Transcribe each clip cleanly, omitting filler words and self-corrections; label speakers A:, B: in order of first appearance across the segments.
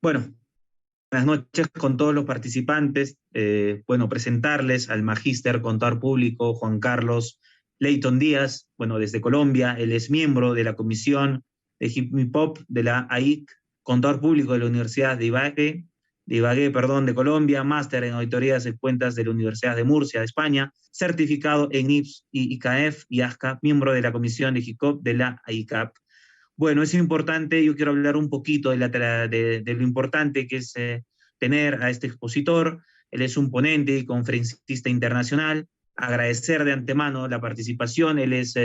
A: Bueno, buenas noches con todos los participantes. Presentarles al magíster contador público Juan Carlos Leyton Díaz, desde Colombia. Él es miembro de la comisión de HIPMIPOP de la AIC, contador público de la Universidad de Ibagué, de Colombia, máster en auditorías de cuentas de la Universidad de Murcia, de España, certificado en IPS y ICAF y ASCA, miembro de la comisión de HICOP de la AICAP. Bueno, es importante, yo quiero hablar un poquito de lo importante que es tener a este expositor. Él es un ponente y conferencista internacional. Agradecer de antemano la participación. Él es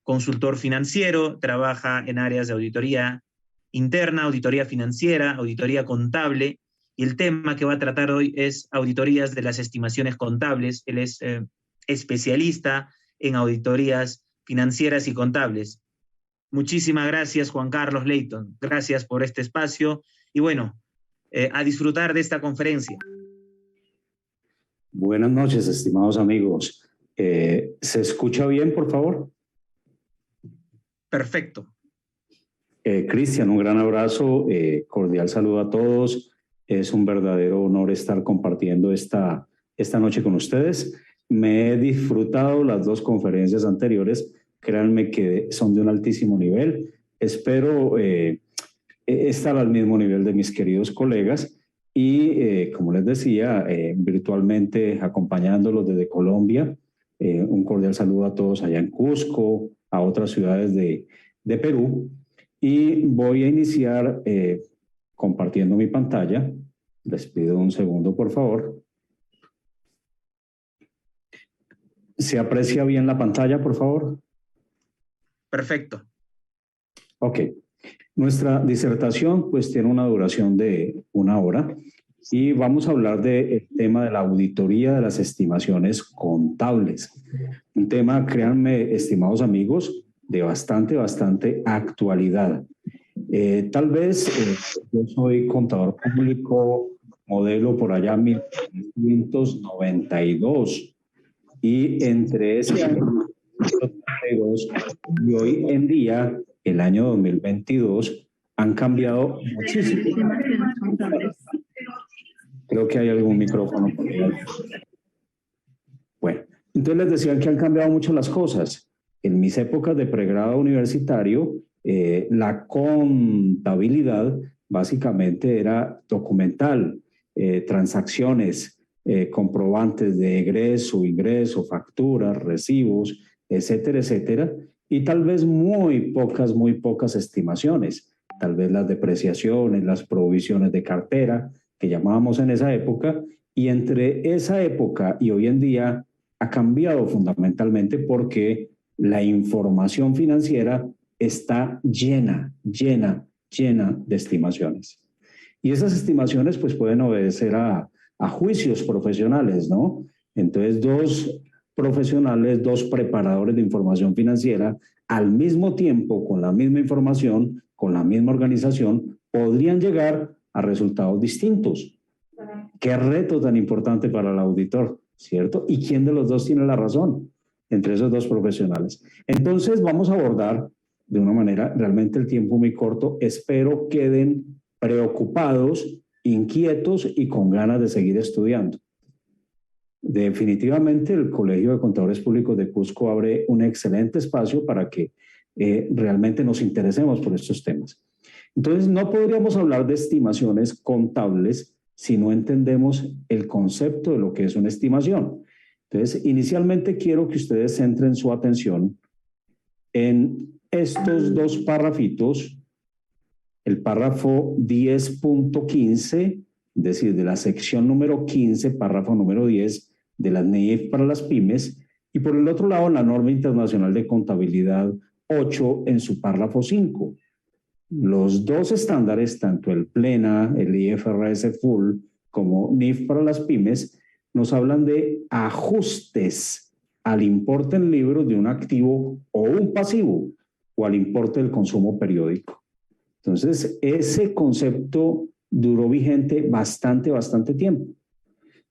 A: consultor financiero, trabaja en áreas de auditoría interna, auditoría financiera, auditoría contable, y el tema que va a tratar hoy es auditorías de las estimaciones contables. Él es especialista en auditorías financieras y contables. Muchísimas gracias, Juan Carlos Leyton. Gracias por este espacio y a disfrutar de esta conferencia.
B: Buenas noches, estimados amigos. ¿Se escucha bien, por favor?
A: Perfecto.
B: Cristian, un gran abrazo, cordial saludo a todos. Es un verdadero honor estar compartiendo esta noche con ustedes. Me he disfrutado las dos conferencias anteriores. Créanme que son de un altísimo nivel. Espero estar al mismo nivel de mis queridos colegas y, como les decía, virtualmente acompañándolos desde Colombia. Un cordial saludo a todos allá en Cusco, a otras ciudades de Perú. Y voy a iniciar compartiendo mi pantalla. Les pido un segundo, por favor. ¿Se aprecia bien la pantalla, por favor?
A: Perfecto.
B: Ok. Nuestra disertación pues tiene una duración de 1 hora y vamos a hablar del tema de la auditoría de las estimaciones contables. Un tema, créanme, estimados amigos, de bastante actualidad. Tal vez yo soy contador público modelo por allá 1992 y entre ese año y hoy en día, el año 2022, han cambiado muchísimo. Creo que hay algún micrófono por ahí. Bueno, entonces les decía que han cambiado mucho las cosas. En mis épocas de pregrado universitario, la contabilidad básicamente era documental, transacciones, comprobantes de egreso, ingreso, facturas, recibos, etcétera, etcétera, y tal vez muy pocas estimaciones, tal vez las depreciaciones, las provisiones de cartera que llamábamos en esa época, y entre esa época y hoy en día ha cambiado fundamentalmente porque la información financiera está llena de estimaciones. Y esas estimaciones pues pueden obedecer a juicios profesionales, ¿no? Entonces, dos profesionales, dos preparadores de información financiera, al mismo tiempo, con la misma información, con la misma organización, podrían llegar a resultados distintos. Qué reto tan importante para el auditor, ¿cierto? ¿Y quién de los dos tiene la razón entre esos dos profesionales? Entonces, vamos a abordar de una manera, realmente el tiempo muy corto, espero queden preocupados, inquietos y con ganas de seguir estudiando. Definitivamente el Colegio de Contadores Públicos de Cusco abre un excelente espacio para que realmente nos interesemos por estos temas. Entonces, no podríamos hablar de estimaciones contables si no entendemos el concepto de lo que es una estimación. Entonces, inicialmente quiero que ustedes centren su atención en estos dos párrafitos, el párrafo 10.15, es decir, de la sección número 15, párrafo número 10 de la NIF para las pymes, y por el otro lado la norma internacional de contabilidad 8 en su párrafo 5. Los dos estándares, tanto el PLENA, el IFRS Full, como NIF para las pymes, nos hablan de ajustes al importe en libros de un activo o un pasivo, o al importe del consumo periódico. Entonces, ese concepto duró vigente bastante tiempo.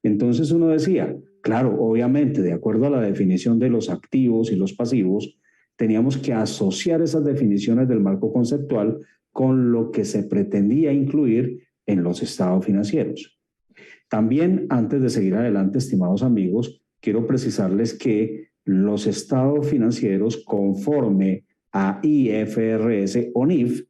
B: Entonces uno decía, claro, obviamente, de acuerdo a la definición de los activos y los pasivos, teníamos que asociar esas definiciones del marco conceptual con lo que se pretendía incluir en los estados financieros. También, antes de seguir adelante, estimados amigos, quiero precisarles que los estados financieros, conforme a IFRS o NIF,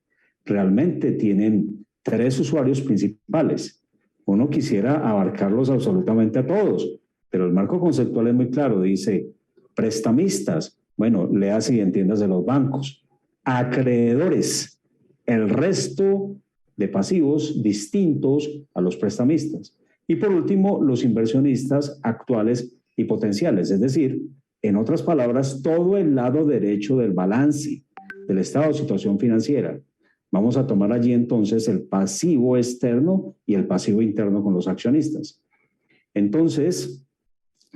B: realmente tienen 3 usuarios principales. Uno quisiera abarcarlos absolutamente a todos, pero el marco conceptual es muy claro. Dice, prestamistas, bueno, léase y entiendas de los bancos. Acreedores, el resto de pasivos distintos a los prestamistas. Y por último, los inversionistas actuales y potenciales, es decir, en otras palabras, todo el lado derecho del balance del estado de situación financiera. Vamos a tomar allí entonces el pasivo externo y el pasivo interno con los accionistas. Entonces,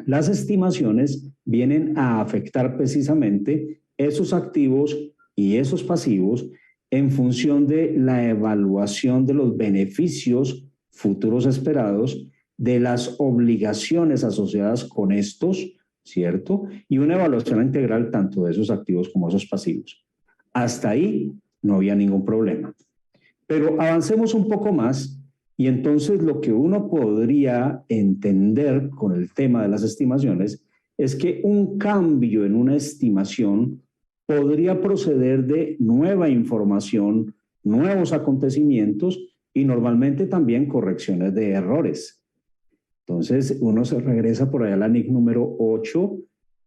B: las estimaciones vienen a afectar precisamente esos activos y esos pasivos en función de la evaluación de los beneficios futuros esperados, de las obligaciones asociadas con estos, ¿cierto? Y una evaluación integral tanto de esos activos como de esos pasivos. Hasta ahí no había ningún problema. Pero avancemos un poco más y entonces lo que uno podría entender con el tema de las estimaciones es que un cambio en una estimación podría proceder de nueva información, nuevos acontecimientos y normalmente también correcciones de errores. Entonces, uno se regresa por allá a la NIC número 8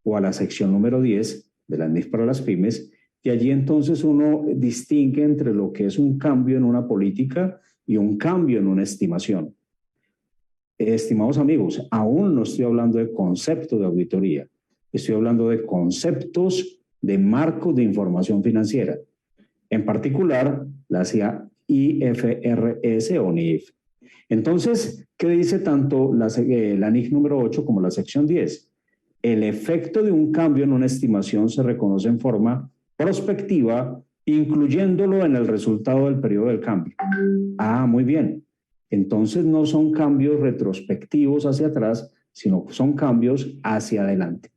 B: o a la sección número 10 de la NIC para las pymes, y allí entonces uno distingue entre lo que es un cambio en una política y un cambio en una estimación. Estimados amigos, aún no estoy hablando de concepto de auditoría, estoy hablando de conceptos de marcos de información financiera. En particular, la IFRS o NIF. Entonces, ¿qué dice tanto la NIF número 8 como la sección 10? El efecto de un cambio en una estimación se reconoce en forma prospectiva, incluyéndolo en el resultado del periodo del cambio. Ah, muy bien. Entonces no son cambios retrospectivos hacia atrás, sino son cambios hacia adelante.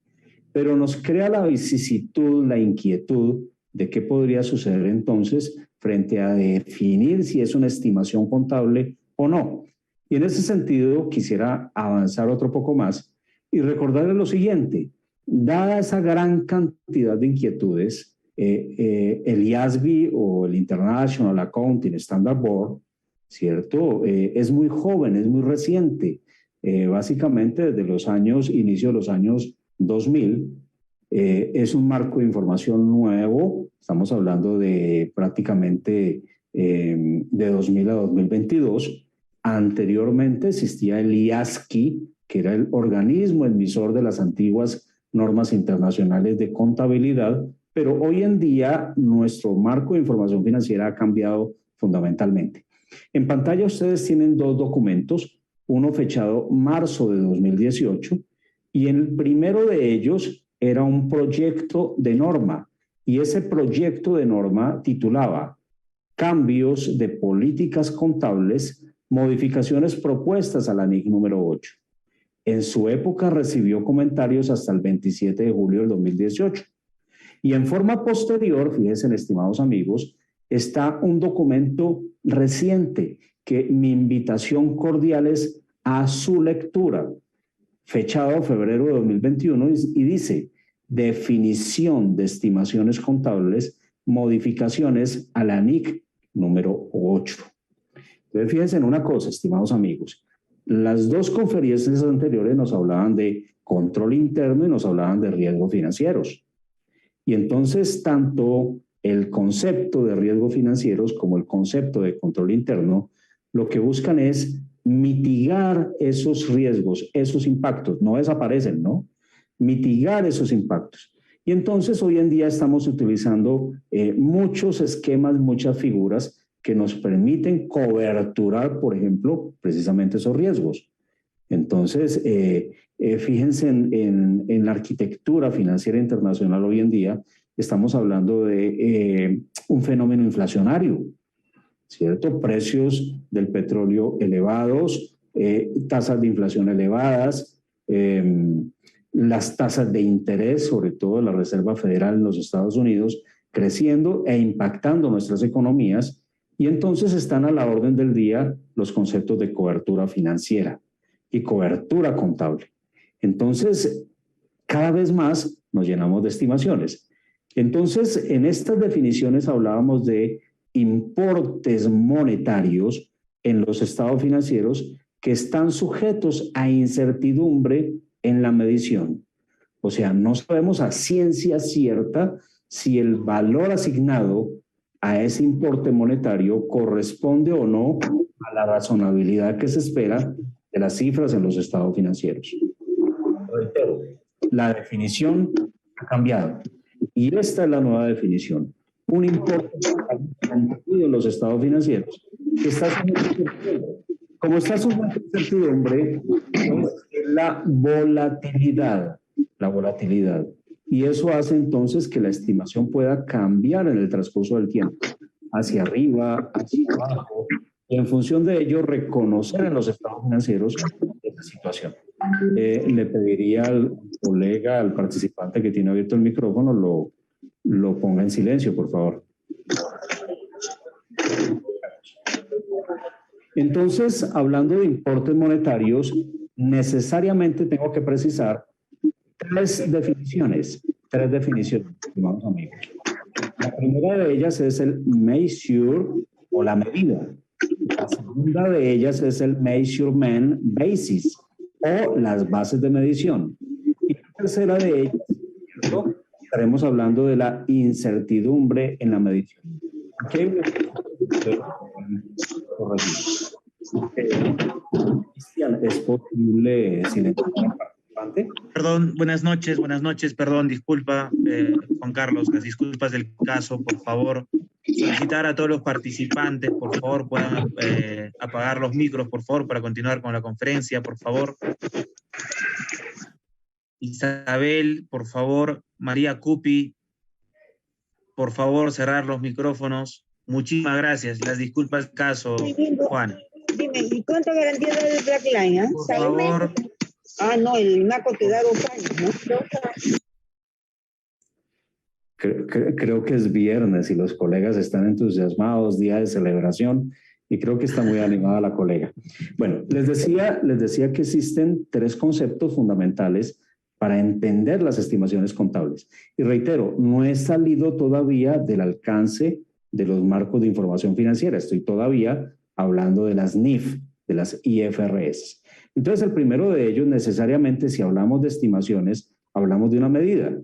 B: Pero nos crea la vicisitud, la inquietud de qué podría suceder entonces frente a definir si es una estimación contable o no. Y en ese sentido quisiera avanzar otro poco más y recordarles lo siguiente. Dada esa gran cantidad de inquietudes, el IASB o el International Accounting Standard Board, ¿cierto? Es muy joven, es muy reciente. Básicamente desde los inicio de los años 2000, es un marco de información nuevo. Estamos hablando de prácticamente de 2000 a 2022. Anteriormente existía el IASCI, que era el organismo emisor de las antiguas normas internacionales de contabilidad, pero hoy en día nuestro marco de información financiera ha cambiado fundamentalmente. En pantalla ustedes tienen 2 documentos, uno fechado marzo de 2018 y el primero de ellos era un proyecto de norma y ese proyecto de norma titulaba Cambios de políticas contables, modificaciones propuestas a la NIC número 8. En su época recibió comentarios hasta el 27 de julio del 2018. Y en forma posterior, fíjense, estimados amigos, está un documento reciente que mi invitación cordial es a su lectura, fechado febrero de 2021 y dice, definición de estimaciones contables, modificaciones a la NIC número 8. Entonces, fíjense en una cosa, estimados amigos, las 2 conferencias anteriores nos hablaban de control interno y nos hablaban de riesgos financieros. Y entonces, tanto el concepto de riesgos financieros como el concepto de control interno, lo que buscan es mitigar esos riesgos, esos impactos, no desaparecen, ¿no? Mitigar esos impactos. Y entonces hoy en día estamos utilizando muchos esquemas, muchas figuras que nos permiten coberturar, por ejemplo, precisamente esos riesgos. Entonces, fíjense en la arquitectura financiera internacional hoy en día, estamos hablando de un fenómeno inflacionario, ¿cierto? Precios del petróleo elevados, tasas de inflación elevadas, las tasas de interés, sobre todo la Reserva Federal en los Estados Unidos, creciendo e impactando nuestras economías, Y entonces están a la orden del día los conceptos de cobertura financiera y cobertura contable. Entonces, cada vez más nos llenamos de estimaciones. Entonces, en estas definiciones hablábamos de importes monetarios en los estados financieros que están sujetos a incertidumbre en la medición. O sea, no sabemos a ciencia cierta si el valor asignado a ese importe monetario corresponde o no a la razonabilidad que se espera de las cifras en los estados financieros. Reitero, la definición ha cambiado y esta es la nueva definición. Un importe en los estados financieros que está sujeto a incertidumbre. Como está sujeto a incertidumbre, es la volatilidad. Y eso hace entonces que la estimación pueda cambiar en el transcurso del tiempo, hacia arriba, hacia abajo, y en función de ello reconocer en los estados financieros esta situación. Le pediría al colega, al participante que tiene abierto el micrófono, lo ponga en silencio, por favor. Entonces, hablando de importes monetarios, necesariamente tengo que precisar tres definiciones, estimados amigos. La primera de ellas es el measure o la medida. La segunda de ellas es el measurement basis o las bases de medición. Y la tercera de ellas, ¿cierto? Estaremos hablando de la incertidumbre en la medición. ¿Okay? Cristian, ¿es posible silenciar al participante?
A: Perdón, buenas noches, perdón, disculpa, Juan Carlos, las disculpas del caso, por favor, solicitar a todos los participantes, por favor, puedan apagar los micros, por favor, para continuar con la conferencia, por favor. Isabel, por favor, María Cupi, por favor, cerrar los micrófonos. Muchísimas gracias, las disculpas del caso, Juan.
C: Dime, ¿y cuánto garantía da el Blackline?
A: Por favor.
C: Ah, no, el NACO te da 2 años, ¿no?
B: Creo que es viernes y los colegas están entusiasmados, día de celebración, y creo que está muy animada la colega. Bueno, les decía que existen 3 conceptos fundamentales para entender las estimaciones contables. Y reitero, no he salido todavía del alcance de los marcos de información financiera. Estoy todavía hablando de las NIF, de las IFRS. Entonces, el primero de ellos, necesariamente, si hablamos de estimaciones, hablamos de una medida,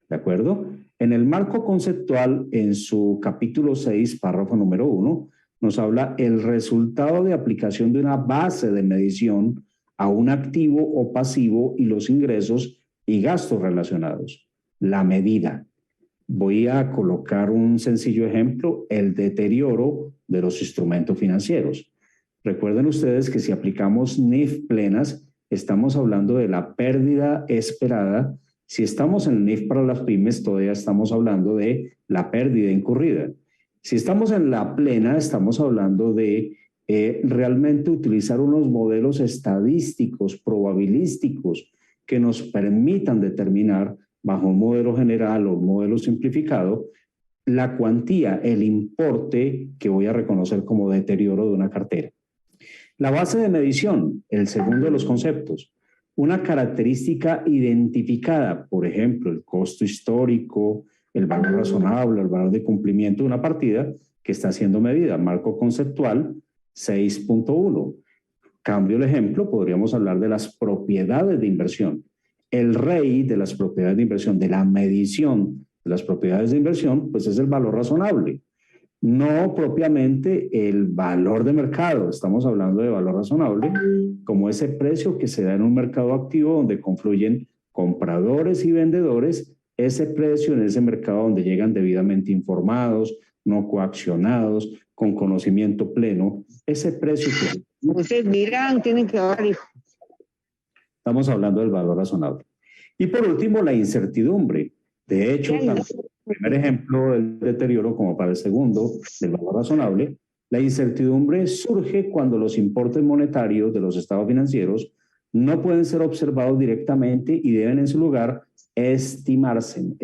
B: ¿de acuerdo? En el marco conceptual, en su capítulo 6, párrafo número 1, nos habla el resultado de aplicación de una base de medición a un activo o pasivo y los ingresos y gastos relacionados. La medida. Voy a colocar un sencillo ejemplo, el deterioro de los instrumentos financieros. Recuerden ustedes que si aplicamos NIF plenas, estamos hablando de la pérdida esperada. Si estamos en el NIF para las pymes, todavía estamos hablando de la pérdida incurrida. Si estamos en la plena, estamos hablando de realmente utilizar unos modelos estadísticos, probabilísticos, que nos permitan determinar, bajo un modelo general o un modelo simplificado, la cuantía, el importe que voy a reconocer como deterioro de una cartera. La base de medición, el segundo de los conceptos, una característica identificada, por ejemplo, el costo histórico, el valor razonable, el valor de cumplimiento de una partida que está siendo medida, marco conceptual 6.1. Cambio el ejemplo, podríamos hablar de las propiedades de inversión. El rey de las propiedades de inversión, de la medición de las propiedades de inversión, pues es el valor razonable. No propiamente el valor de mercado, estamos hablando de valor razonable, como ese precio que se da en un mercado activo donde confluyen compradores y vendedores, ese precio en ese mercado donde llegan debidamente informados, no coaccionados, con conocimiento pleno, ese precio que...
C: Ustedes dirán, tienen que ahorrar, hijo.
B: Estamos hablando del valor razonable. Y por último, la incertidumbre. De hecho, tanto para el primer ejemplo del deterioro como para el segundo, del valor razonable, la incertidumbre surge cuando los importes monetarios de los estados financieros no pueden ser observados directamente y deben en su lugar estimarse.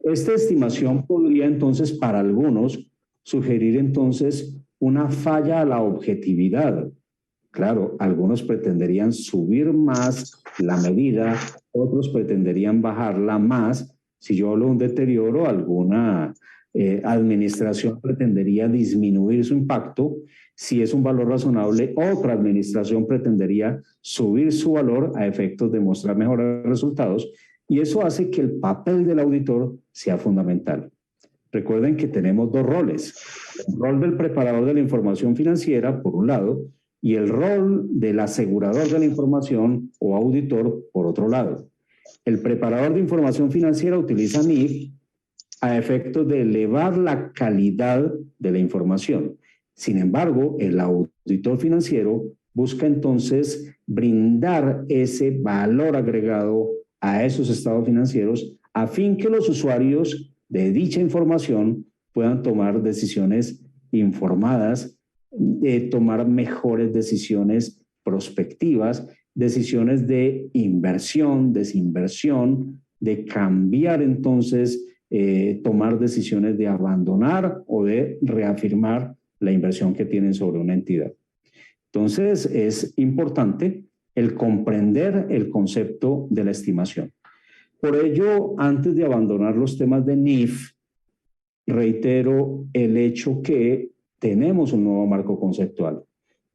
B: Esta estimación podría entonces para algunos sugerir entonces una falla a la objetividad. Claro, algunos pretenderían subir más la medida, otros pretenderían bajarla más. Si yo hablo de un deterioro, alguna administración pretendería disminuir su impacto. Si es un valor razonable, otra administración pretendería subir su valor a efectos de mostrar mejores resultados. Y eso hace que el papel del auditor sea fundamental. Recuerden que tenemos dos roles. El rol del preparador de la información financiera, por un lado, y el rol del asegurador de la información o auditor, por otro lado. El preparador de información financiera utiliza NIF a efectos de elevar la calidad de la información. Sin embargo, el auditor financiero busca entonces brindar ese valor agregado a esos estados financieros a fin que los usuarios de dicha información puedan tomar decisiones informadas, tomar mejores decisiones prospectivas, decisiones de inversión, desinversión, de cambiar entonces, tomar decisiones de abandonar o de reafirmar la inversión que tienen sobre una entidad. Entonces, es importante el comprender el concepto de la estimación. Por ello, antes de abandonar los temas de NIF, reitero el hecho que tenemos un nuevo marco conceptual.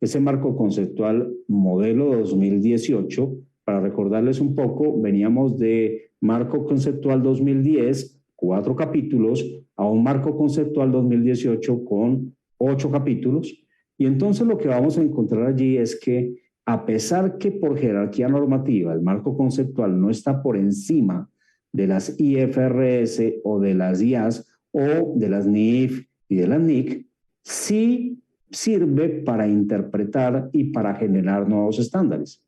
B: Ese marco conceptual modelo 2018, para recordarles un poco, veníamos de marco conceptual 2010, 4 capítulos, a un marco conceptual 2018 con 8 capítulos. Y entonces lo que vamos a encontrar allí es que a pesar que por jerarquía normativa el marco conceptual no está por encima de las IFRS o de las IAS o de las NIF y de las NIC, sí sirve para interpretar y para generar nuevos estándares.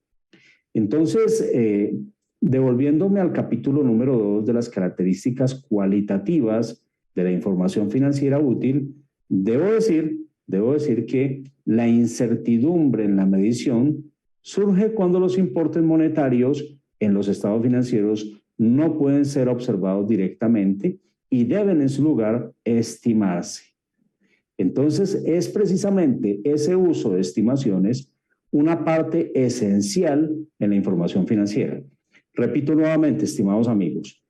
B: Entonces, devolviéndome al capítulo número 2 de las características cualitativas de la información financiera útil, debo decir que la incertidumbre en la medición surge cuando los importes monetarios en los estados financieros no pueden ser observados directamente y deben en su lugar estimarse. Entonces, es precisamente ese uso de estimaciones una parte esencial en la información financiera. Repito nuevamente, estimados amigos,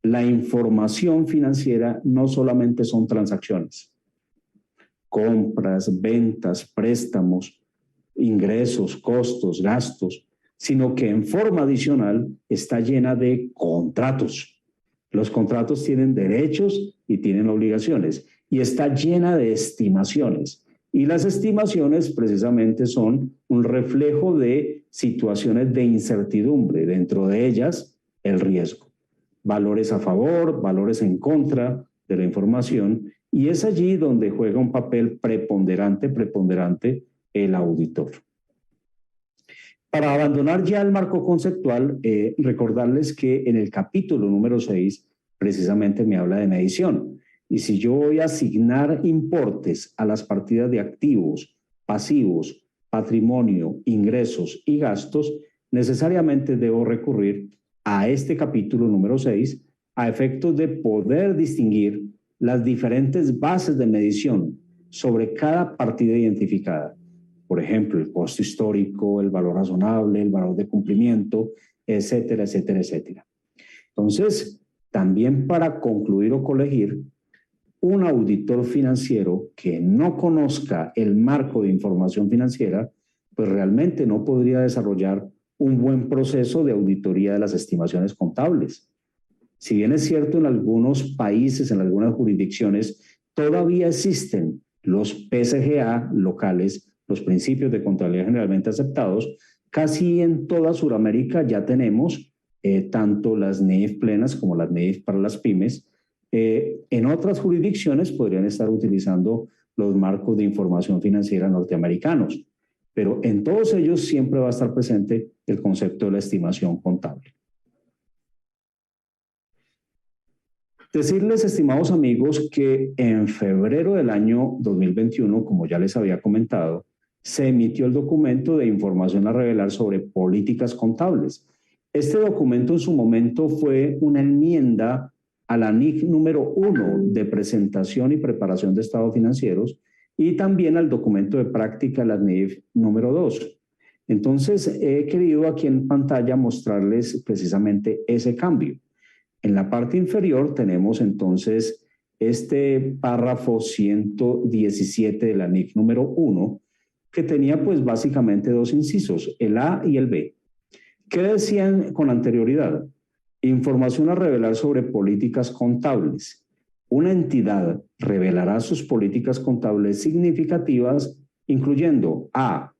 B: la información financiera no solamente son transacciones, compras, ventas, préstamos, ingresos, costos, gastos, sino que en forma adicional está llena de contratos. Los contratos tienen derechos y tienen obligaciones y está llena de estimaciones. Y las estimaciones precisamente son un reflejo de situaciones de incertidumbre, dentro de ellas el riesgo. Valores a favor, valores en contra de la información, y es allí donde juega un papel preponderante el auditor. Para abandonar ya el marco conceptual, recordarles que en el capítulo número 6 precisamente me habla de medición. Y si yo voy a asignar importes a las partidas de activos, pasivos, patrimonio, ingresos y gastos, necesariamente debo recurrir a este capítulo número 6 a efectos de poder distinguir las diferentes bases de medición sobre cada partida identificada. Por ejemplo, el costo histórico, el valor razonable, el valor de cumplimiento, etcétera, etcétera, etcétera. Entonces, también para concluir o colegir, un auditor financiero que no conozca el marco de información financiera, pues realmente no podría desarrollar un buen proceso de auditoría de las estimaciones contables. Si bien es cierto, en algunos países, en algunas jurisdicciones, todavía existen los PCGA locales, los principios de contabilidad generalmente aceptados, casi en toda Sudamérica ya tenemos tanto las NIF plenas como las NIF para las pymes. En otras jurisdicciones podrían estar utilizando los marcos de información financiera norteamericanos, pero en todos ellos siempre va a estar presente el concepto de la estimación contable. Decirles, estimados amigos, que en febrero del año 2021, como ya les había comentado, se emitió el documento de información a revelar sobre políticas contables. Este documento en su momento fue una enmienda a la NIC número 1 de presentación y preparación de estados financieros y también al documento de práctica, la NIF número 2. Entonces, he querido aquí en pantalla mostrarles precisamente ese cambio. En la parte inferior tenemos entonces este párrafo 117 de la NIC número 1, que tenía pues básicamente dos incisos, el A y el B. ¿Qué decían con anterioridad? Información a revelar sobre políticas contables. Una entidad revelará sus políticas contables significativas, incluyendo A,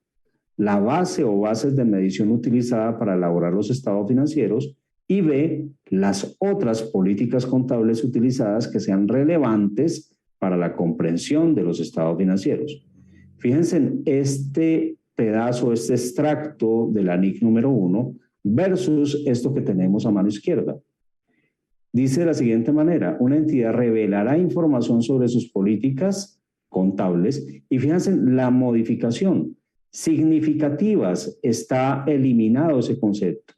B: la base o bases de medición utilizada para elaborar los estados financieros, y B, las otras políticas contables utilizadas que sean relevantes para la comprensión de los estados financieros. Fíjense en este pedazo, este extracto de la NIC número 1 versus esto que tenemos a mano izquierda. Dice de la siguiente manera: una entidad revelará información sobre sus políticas contables, y fíjense en la modificación. Significativas, está eliminado ese concepto.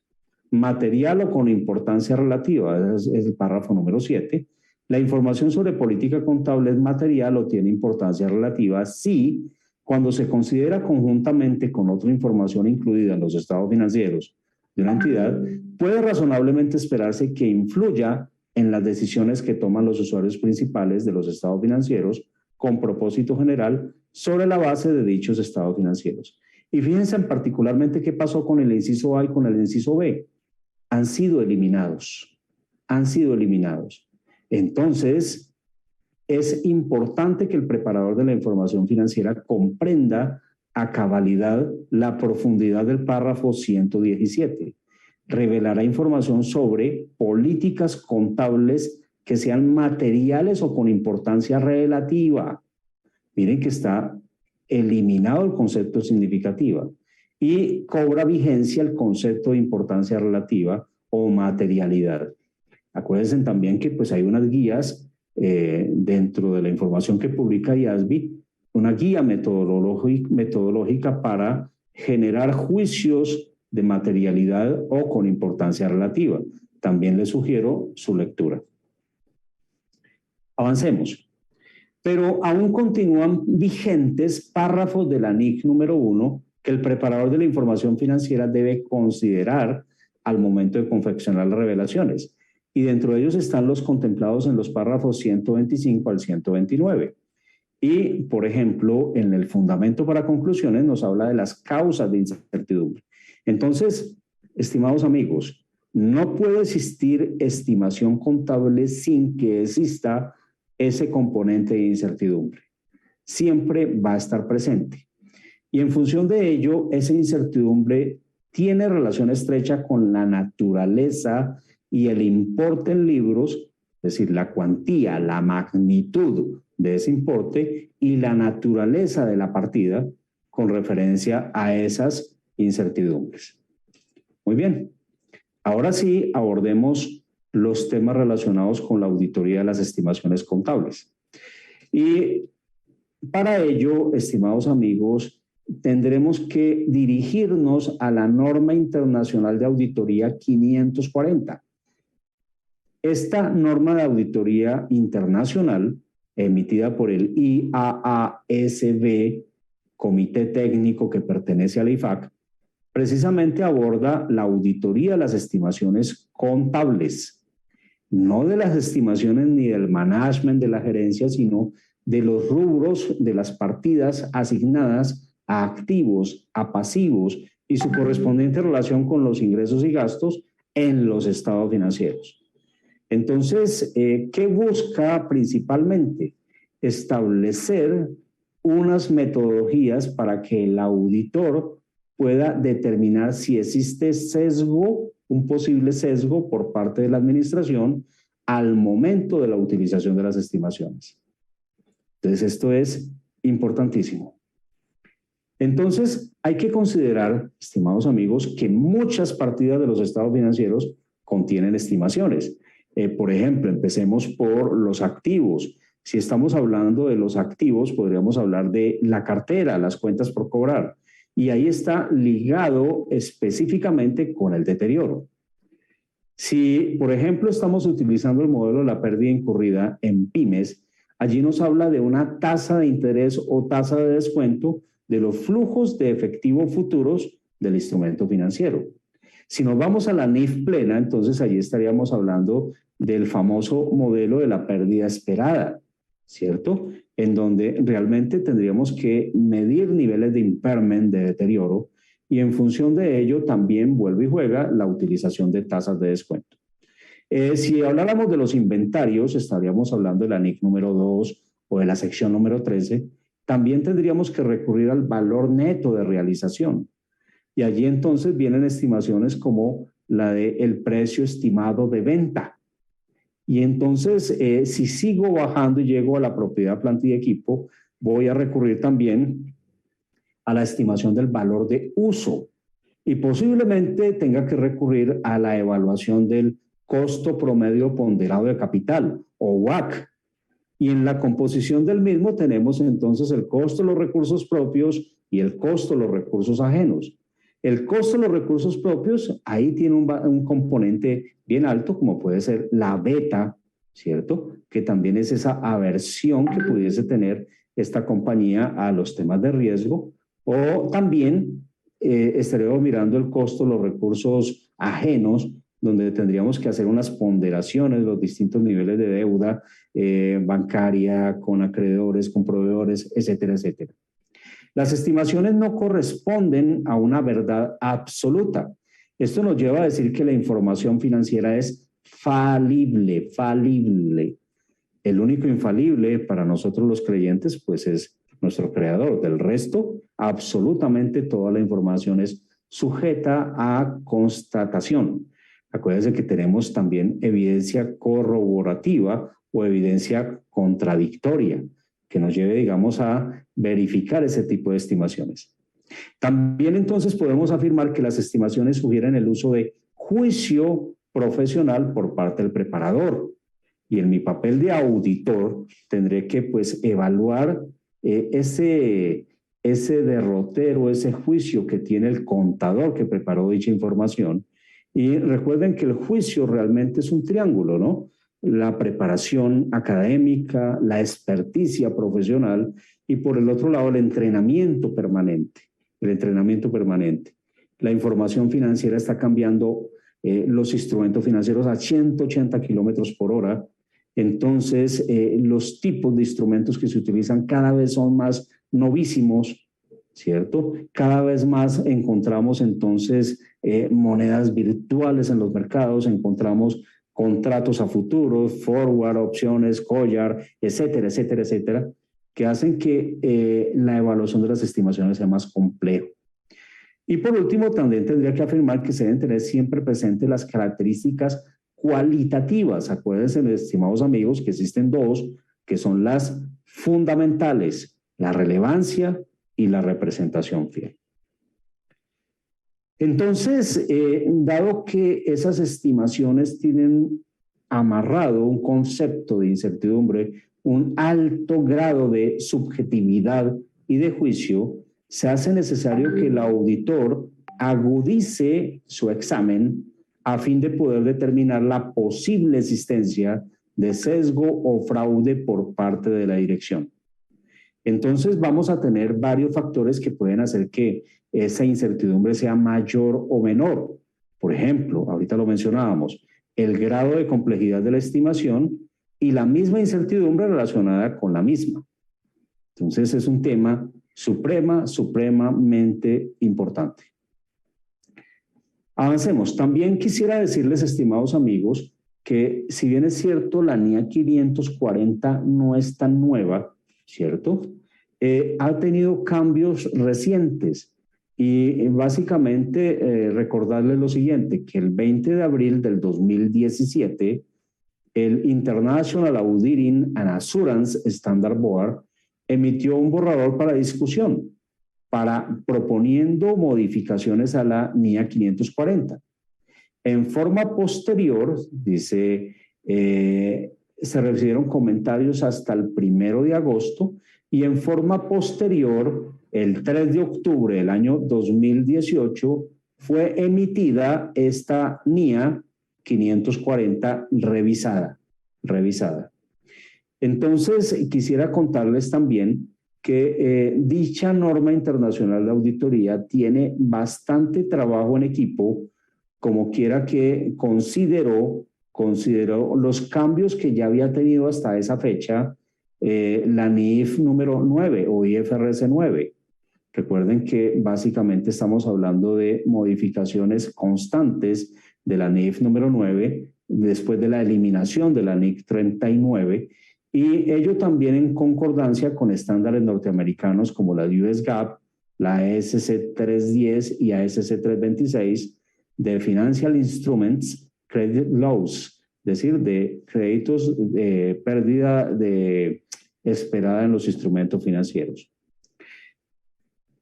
B: Material o con importancia relativa, es el párrafo número 7. La información sobre política contable es material o tiene importancia relativa si, cuando se considera conjuntamente con otra información incluida en los estados financieros de una entidad, puede razonablemente esperarse que influya en las decisiones que toman los usuarios principales de los estados financieros con propósito general sobre la base de dichos estados financieros. Y fíjense en particularmente qué pasó con el inciso A y con el inciso B. Han sido eliminados. Han sido eliminados. Entonces, es importante que el preparador de la información financiera comprenda a cabalidad la profundidad del párrafo 117. Revelará información sobre políticas contables que sean materiales o con importancia relativa. Miren que está eliminado el concepto significativa y cobra vigencia el concepto de importancia relativa o materialidad. Acuérdense también que pues hay unas guías dentro de la información que publica IASB, una guía metodológica para generar juicios de materialidad o con importancia relativa. También les sugiero su lectura. Avancemos. Pero aún continúan vigentes párrafos de la NIC número 1 que el preparador de la información financiera debe considerar al momento de confeccionar las revelaciones. Y dentro de ellos están los contemplados en los párrafos 125 al 129. Y, por ejemplo, en el fundamento para conclusiones nos habla de las causas de incertidumbre. Entonces, estimados amigos, no puede existir estimación contable sin que exista ese componente de incertidumbre. Siempre va a estar presente. Y en función de ello, esa incertidumbre tiene relación estrecha con la naturaleza y el importe en libros, es decir, la cuantía, la magnitud de ese importe y la naturaleza de la partida con referencia a esas incertidumbres. Muy bien. Ahora sí, abordemos los temas relacionados con la auditoría de las estimaciones contables. Y para ello, estimados amigos, tendremos que dirigirnos a la norma internacional de auditoría 540. Esta norma de auditoría internacional, emitida por el IAASB, Comité Técnico que pertenece al IFAC, precisamente aborda la auditoría de las estimaciones contables, no de las estimaciones ni del management de la gerencia, sino de los rubros de las partidas asignadas a activos, a pasivos y su correspondiente relación con los ingresos y gastos en los estados financieros. Entonces, ¿qué busca principalmente? Establecer unas metodologías para que el auditor pueda determinar si existe sesgo, un posible sesgo por parte de la administración al momento de la utilización de las estimaciones. Entonces, esto es importantísimo. Entonces, hay que considerar, estimados amigos, que muchas partidas de los estados financieros contienen estimaciones. Por ejemplo, empecemos por los activos. Si estamos hablando de los activos, podríamos hablar de la cartera, las cuentas por cobrar. Y ahí está ligado específicamente con el deterioro. Si, por ejemplo, estamos utilizando el modelo de la pérdida incurrida en pymes, allí nos habla de una tasa de interés o tasa de descuento de los flujos de efectivo futuros del instrumento financiero. Si nos vamos a la NIF plena, entonces allí estaríamos hablando del famoso modelo de la pérdida esperada, ¿cierto? En donde realmente tendríamos que medir niveles de impairment, de deterioro, y en función de ello también vuelve y juega la utilización de tasas de descuento. Si habláramos de los inventarios, estaríamos hablando de la NIC número 2 o de la sección número 13, también tendríamos que recurrir al valor neto de realización. Y allí entonces vienen estimaciones como la del precio estimado de venta. Y entonces, si sigo bajando y llego a la propiedad, planta y equipo, voy a recurrir también a la estimación del valor de uso. Y posiblemente tenga que recurrir a la evaluación del costo promedio ponderado de capital, o WACC. Y en la composición del mismo tenemos entonces el costo de los recursos propios y el costo de los recursos ajenos. El costo de los recursos propios, ahí tiene un componente bien alto, como puede ser la beta, ¿cierto? Que también es esa aversión que pudiese tener esta compañía a los temas de riesgo. O también estaremos mirando el costo de los recursos ajenos, donde tendríamos que hacer unas ponderaciones de los distintos niveles de deuda bancaria, con acreedores, con proveedores, etcétera, etcétera. Las estimaciones no corresponden a una verdad absoluta. Esto nos lleva a decir que la información financiera es falible, falible. El único infalible para nosotros los creyentes, pues es nuestro creador. Del resto, absolutamente toda la información es sujeta a constatación. Acuérdense que tenemos también evidencia corroborativa o evidencia contradictoria, que nos lleve, digamos, a verificar ese tipo de estimaciones. También entonces podemos afirmar que las estimaciones sugieren el uso de juicio profesional por parte del preparador. Y en mi papel de auditor tendré que pues evaluar ese derrotero, ese juicio que tiene el contador que preparó dicha información. Y recuerden que el juicio realmente es un triángulo, ¿no? La preparación académica, la experticia profesional y por el otro lado el entrenamiento permanente. El entrenamiento permanente. La información financiera está cambiando los instrumentos financieros a 180 kilómetros por hora. Entonces, los tipos de instrumentos que se utilizan cada vez son más novísimos, ¿cierto? Cada vez más encontramos entonces monedas virtuales en los mercados, encontramos contratos a futuro, forward, opciones, collar, etcétera, etcétera, etcétera, que hacen que la evaluación de las estimaciones sea más complejo. Y por último, también tendría que afirmar que se deben tener siempre presentes las características cualitativas. Acuérdense, estimados amigos, que existen dos, que son las fundamentales, la relevancia y la representación fiel. Entonces, dado que esas estimaciones tienen amarrado un concepto de incertidumbre, un alto grado de subjetividad y de juicio, se hace necesario que el auditor agudice su examen a fin de poder determinar la posible existencia de sesgo o fraude por parte de la dirección. Entonces vamos a tener varios factores que pueden hacer que esa incertidumbre sea mayor o menor. Por ejemplo, ahorita lo mencionábamos, el grado de complejidad de la estimación y la misma incertidumbre relacionada con la misma. Entonces es un tema supremamente importante. Avancemos. También quisiera decirles, estimados amigos, que si bien es cierto, la NIA 540 no es tan nueva, ¿cierto? Ha tenido cambios recientes y básicamente recordarles lo siguiente, que el 20 de abril del 2017, el International Auditing and Assurance Standard Board emitió un borrador para discusión, proponiendo modificaciones a la NIA 540. En forma posterior, dice, se recibieron comentarios hasta el 1 de agosto y en forma posterior, el 3 de octubre del año 2018, fue emitida esta NIA 540 revisada. Entonces, quisiera contarles también que dicha norma internacional de auditoría tiene bastante trabajo en equipo, como quiera que consideró los cambios que ya había tenido hasta esa fecha la NIF número 9 o IFRS 9. Recuerden que básicamente estamos hablando de modificaciones constantes de la NIF número 9 después de la eliminación de la NIC 39 y ello también en concordancia con estándares norteamericanos como la US GAAP, la ASC 310 y ASC 326 de Financial Instruments Credit Loss, es decir, de créditos de pérdida esperada en los instrumentos financieros.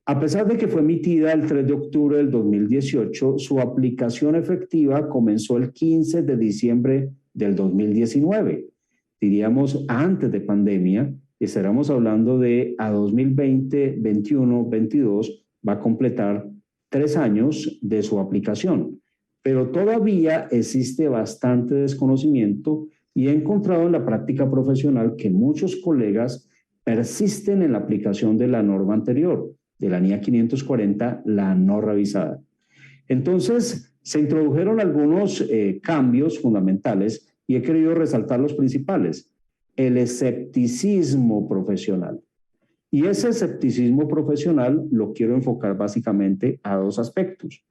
B: A pesar de que fue emitida el 3 de octubre del 2018, su aplicación efectiva comenzó el 15 de diciembre del 2019. Diríamos antes de pandemia, estaremos hablando de a 2020, 21, 22, va a completar 3 años de su aplicación. Pero todavía existe bastante desconocimiento y he encontrado en la práctica profesional que muchos colegas persisten en la aplicación de la norma anterior, de la NIA 540, la no revisada. Entonces, se introdujeron algunos cambios fundamentales y he querido resaltar los principales. El escepticismo profesional. Y ese escepticismo profesional lo quiero enfocar básicamente a 2 aspectos.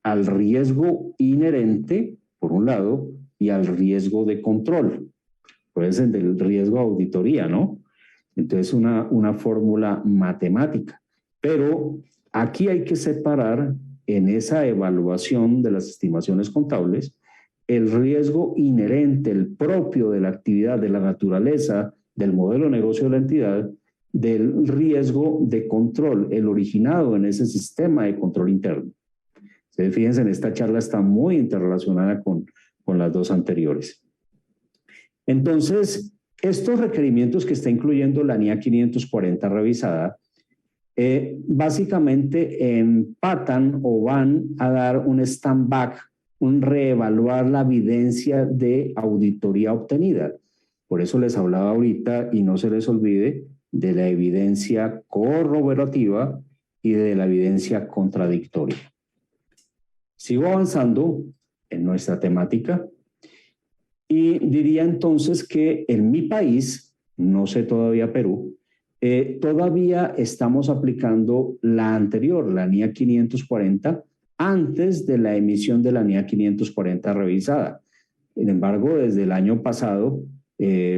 B: Al riesgo inherente, por un lado, y al riesgo de control. Puede ser del riesgo de auditoría, ¿no? Entonces, una fórmula matemática. Pero aquí hay que separar en esa evaluación de las estimaciones contables el riesgo inherente, el propio de la actividad, de la naturaleza, del modelo de negocio de la entidad, del riesgo de control, el originado en ese sistema de control interno. Entonces, fíjense, en esta charla está muy interrelacionada con las 2 anteriores. Entonces, estos requerimientos que está incluyendo la NIA 540 revisada, básicamente empatan o van a dar un stand back, un reevaluar la evidencia de auditoría obtenida. Por eso les hablaba ahorita y no se les olvide de la evidencia corroborativa y de la evidencia contradictoria. Sigo avanzando en nuestra temática y diría entonces que en mi país, no sé todavía Perú, todavía estamos aplicando la anterior, la NIA 540, antes de la emisión de la NIA 540 revisada. Sin embargo, desde el año pasado,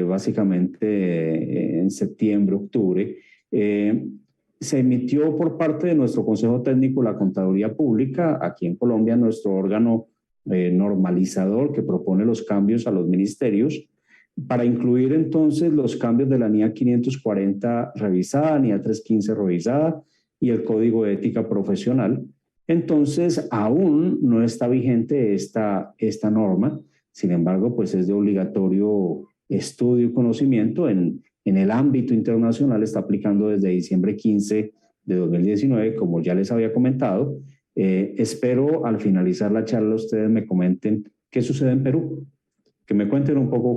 B: básicamente en septiembre, octubre, se emitió por parte de nuestro Consejo Técnico de la Contaduría Pública, aquí en Colombia, nuestro órgano normalizador que propone los cambios a los ministerios, para incluir entonces los cambios de la NIA 540 revisada, NIA 315 revisada y el Código de Ética Profesional. Entonces, aún no está vigente esta norma, sin embargo, pues es de obligatorio estudio y conocimiento en el ámbito internacional, está aplicando desde diciembre 15 de 2019, como ya les había comentado. Espero al finalizar la charla ustedes me comenten qué sucede en Perú, que me cuenten un poco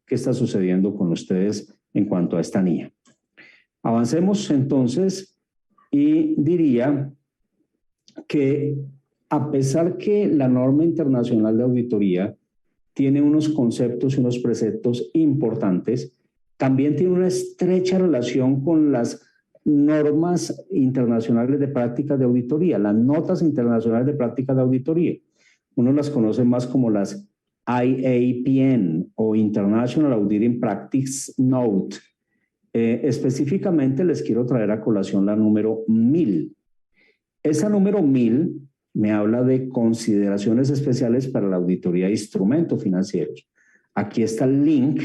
B: qué está sucediendo con ustedes en cuanto a esta NIA. Avancemos entonces y diría que a pesar que la norma internacional de auditoría tiene unos conceptos y unos preceptos importantes, también tiene una estrecha relación con las normas internacionales de prácticas de auditoría, las notas internacionales de prácticas de auditoría. Uno las conoce más como las IAPN o International Auditing Practice Note. Específicamente les quiero traer a colación la número 1000. Esa número 1000 me habla de consideraciones especiales para la auditoría de instrumentos financieros. Aquí está el link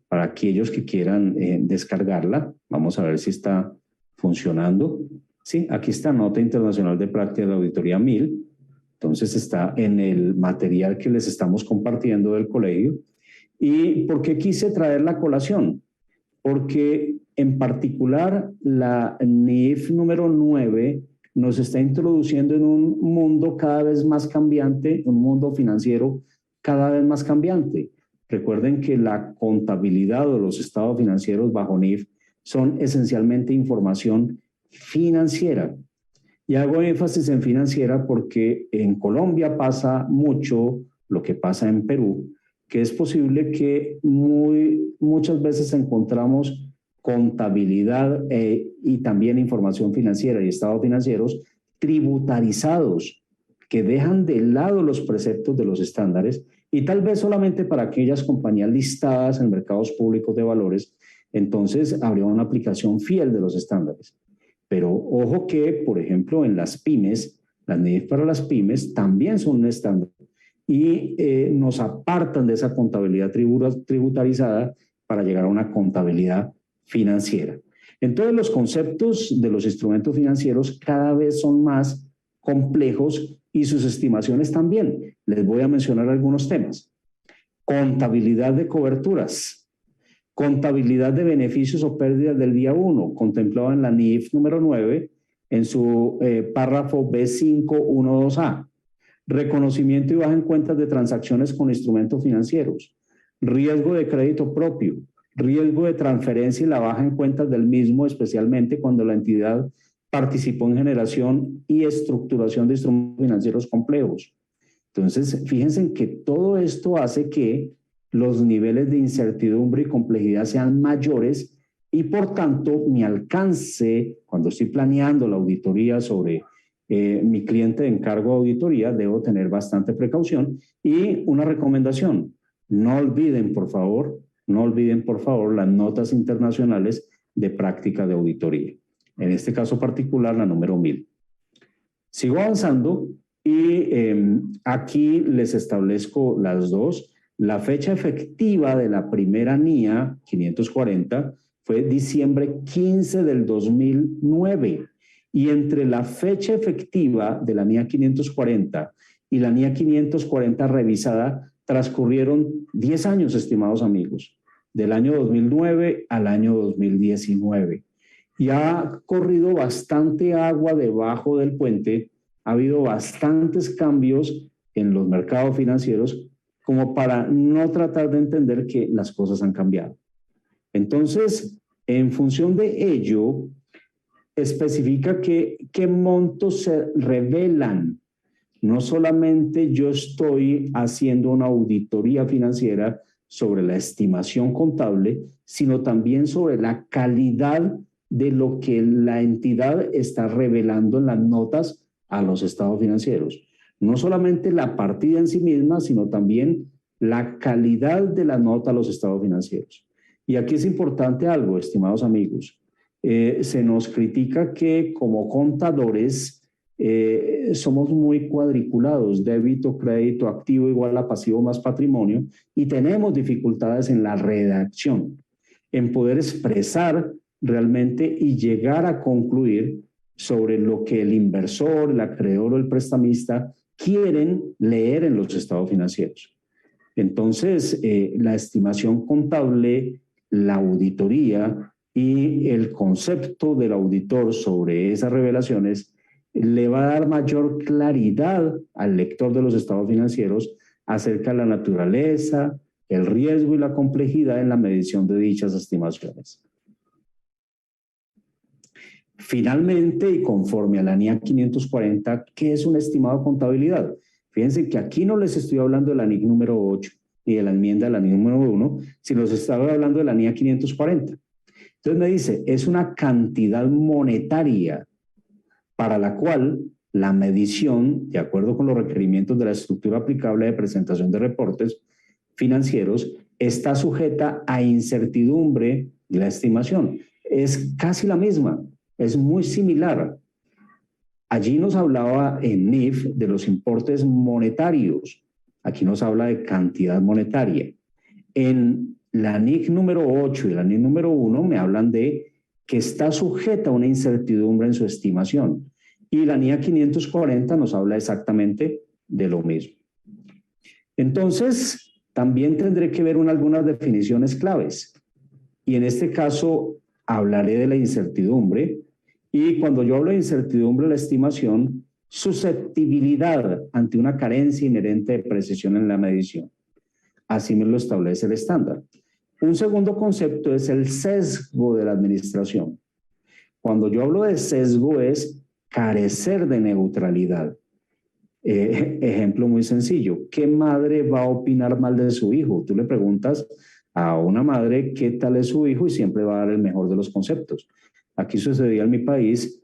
B: para aquellos que quieran descargarla. Vamos a ver si está funcionando. Sí, aquí está Nota Internacional de Práctica de Auditoría 1000. Entonces está en el material que les estamos compartiendo del colegio. ¿Y por qué quise traer la colación? Porque en particular la NIF número 9 nos está introduciendo en un mundo cada vez más cambiante, un mundo financiero cada vez más cambiante. Recuerden que la contabilidad o los estados financieros bajo NIF son esencialmente información financiera. Y hago énfasis en financiera porque en Colombia pasa mucho lo que pasa en Perú, que es posible que muchas veces encontramos contabilidad y también información financiera y estados financieros tributarizados, que dejan de lado los preceptos de los estándares y tal vez solamente para aquellas compañías listadas en mercados públicos de valores, entonces habría una aplicación fiel de los estándares. Pero ojo que, por ejemplo, en las pymes, las NIF para las pymes también son un estándar y nos apartan de esa contabilidad tributarizada para llegar a una contabilidad financiera. Entonces, los conceptos de los instrumentos financieros cada vez son más complejos y sus estimaciones también. Les voy a mencionar algunos temas. Contabilidad de coberturas. Contabilidad de beneficios o pérdidas del día 1, contemplado en la NIF número 9, en su párrafo B512A. Reconocimiento y baja en cuentas de transacciones con instrumentos financieros. Riesgo de crédito propio. Riesgo de transferencia y la baja en cuentas del mismo, especialmente cuando la entidad participó en generación y estructuración de instrumentos financieros complejos. Entonces, fíjense en que todo esto hace que los niveles de incertidumbre y complejidad sean mayores y por tanto mi alcance cuando estoy planeando la auditoría sobre mi cliente de encargo de auditoría debo tener bastante precaución. Y una recomendación, no olviden por favor las notas internacionales de práctica de auditoría, en este caso particular la número 1000. Sigo avanzando y aquí les establezco las dos. La fecha efectiva de la primera NIA 540 fue diciembre 15 del 2009 y entre la fecha efectiva de la NIA 540 y la NIA 540 revisada transcurrieron 10 años, estimados amigos, del año 2009 al año 2019. Y ha corrido bastante agua debajo del puente, ha habido bastantes cambios en los mercados financieros como para no tratar de entender que las cosas han cambiado. Entonces, en función de ello, especifica qué montos se revelan. No solamente yo estoy haciendo una auditoría financiera sobre la estimación contable, sino también sobre la calidad de lo que la entidad está revelando en las notas a los estados financieros. No solamente la partida en sí misma, sino también la calidad de la nota a los estados financieros. Y aquí es importante algo, estimados amigos. Se nos critica que como contadores somos muy cuadriculados, débito, crédito, activo igual a pasivo más patrimonio, y tenemos dificultades en la redacción, en poder expresar realmente y llegar a concluir sobre lo que el inversor, el acreedor o el prestamista quieren leer en los estados financieros. Entonces, la estimación contable, la auditoría y el concepto del auditor sobre esas revelaciones le va a dar mayor claridad al lector de los estados financieros acerca de la naturaleza, el riesgo y la complejidad en la medición de dichas estimaciones. Finalmente, y conforme a la NIA 540, ¿qué es un estimado de contabilidad? Fíjense que aquí no les estoy hablando de la NIC número 8 ni de la enmienda de la NIC número 1, sino les estaba hablando de la NIA 540. Entonces me dice, es una cantidad monetaria para la cual la medición, de acuerdo con los requerimientos de la estructura aplicable de presentación de reportes financieros, está sujeta a incertidumbre de la estimación. Es casi la misma, es muy similar. Allí nos hablaba en NIF de los importes monetarios. Aquí nos habla de cantidad monetaria. En la NIC número 8 y la NIC número 1 me hablan de que está sujeta a una incertidumbre en su estimación. Y la NIA 540 nos habla exactamente de lo mismo. Entonces, también tendré que ver algunas definiciones claves. Y en este caso, hablaré de la incertidumbre. Y cuando yo hablo de incertidumbre de la estimación, susceptibilidad ante una carencia inherente de precisión en la medición. Así me lo establece el estándar. Un segundo concepto es el sesgo de la administración. Cuando yo hablo de sesgo es carecer de neutralidad. Ejemplo muy sencillo. ¿Qué madre va a opinar mal de su hijo? Tú le preguntas a una madre qué tal es su hijo y siempre va a dar el mejor de los conceptos. Aquí sucedía en mi país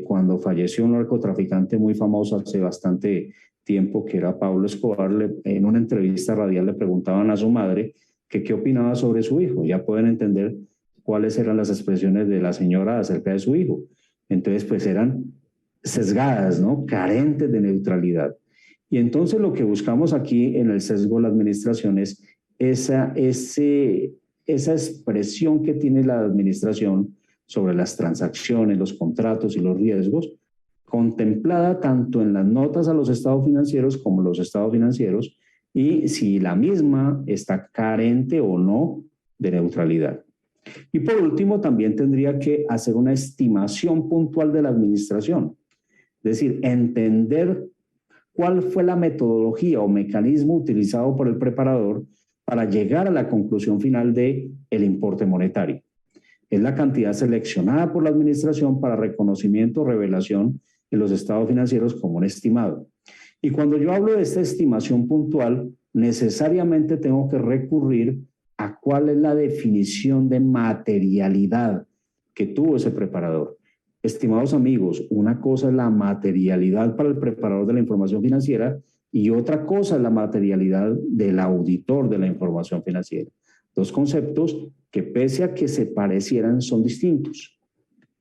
B: cuando falleció un narcotraficante muy famoso hace bastante tiempo, que era Pablo Escobar. En una entrevista radial le preguntaban a su madre que qué opinaba sobre su hijo. Ya pueden entender cuáles eran las expresiones de la señora acerca de su hijo. Entonces, pues eran sesgadas, ¿no? Carentes de neutralidad. Y entonces lo que buscamos aquí en el sesgo de la administración es esa expresión que tiene la administración sobre las transacciones, los contratos y los riesgos, contemplada tanto en las notas a los estados financieros como los estados financieros, y si la misma está carente o no de neutralidad. Y por último, también tendría que hacer una estimación puntual de la administración, es decir, entender cuál fue la metodología o mecanismo utilizado por el preparador para llegar a la conclusión final del importe monetario. Es la cantidad seleccionada por la administración para reconocimiento o revelación en los estados financieros como un estimado. Y cuando yo hablo de esta estimación puntual, necesariamente tengo que recurrir a cuál es la definición de materialidad que tuvo ese preparador. Estimados amigos, una cosa es la materialidad para el preparador de la información financiera y otra cosa es la materialidad del auditor de la información financiera. Dos conceptos que pese a que se parecieran son distintos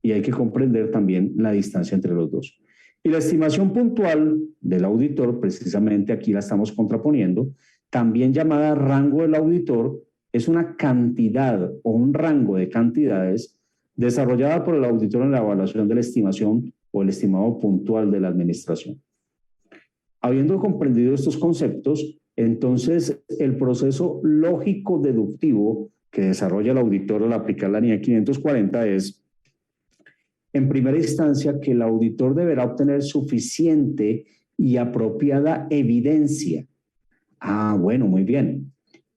B: y hay que comprender también la distancia entre los dos. Y la estimación puntual del auditor, precisamente aquí la estamos contraponiendo, también llamada rango del auditor, es una cantidad o un rango de cantidades desarrollada por el auditor en la evaluación de la estimación o el estimado puntual de la administración. Habiendo comprendido estos conceptos, entonces el proceso lógico-deductivo que desarrolla el auditor al aplicar la NIA 540 es, en primera instancia, que el auditor deberá obtener suficiente y apropiada evidencia. Bueno, muy bien.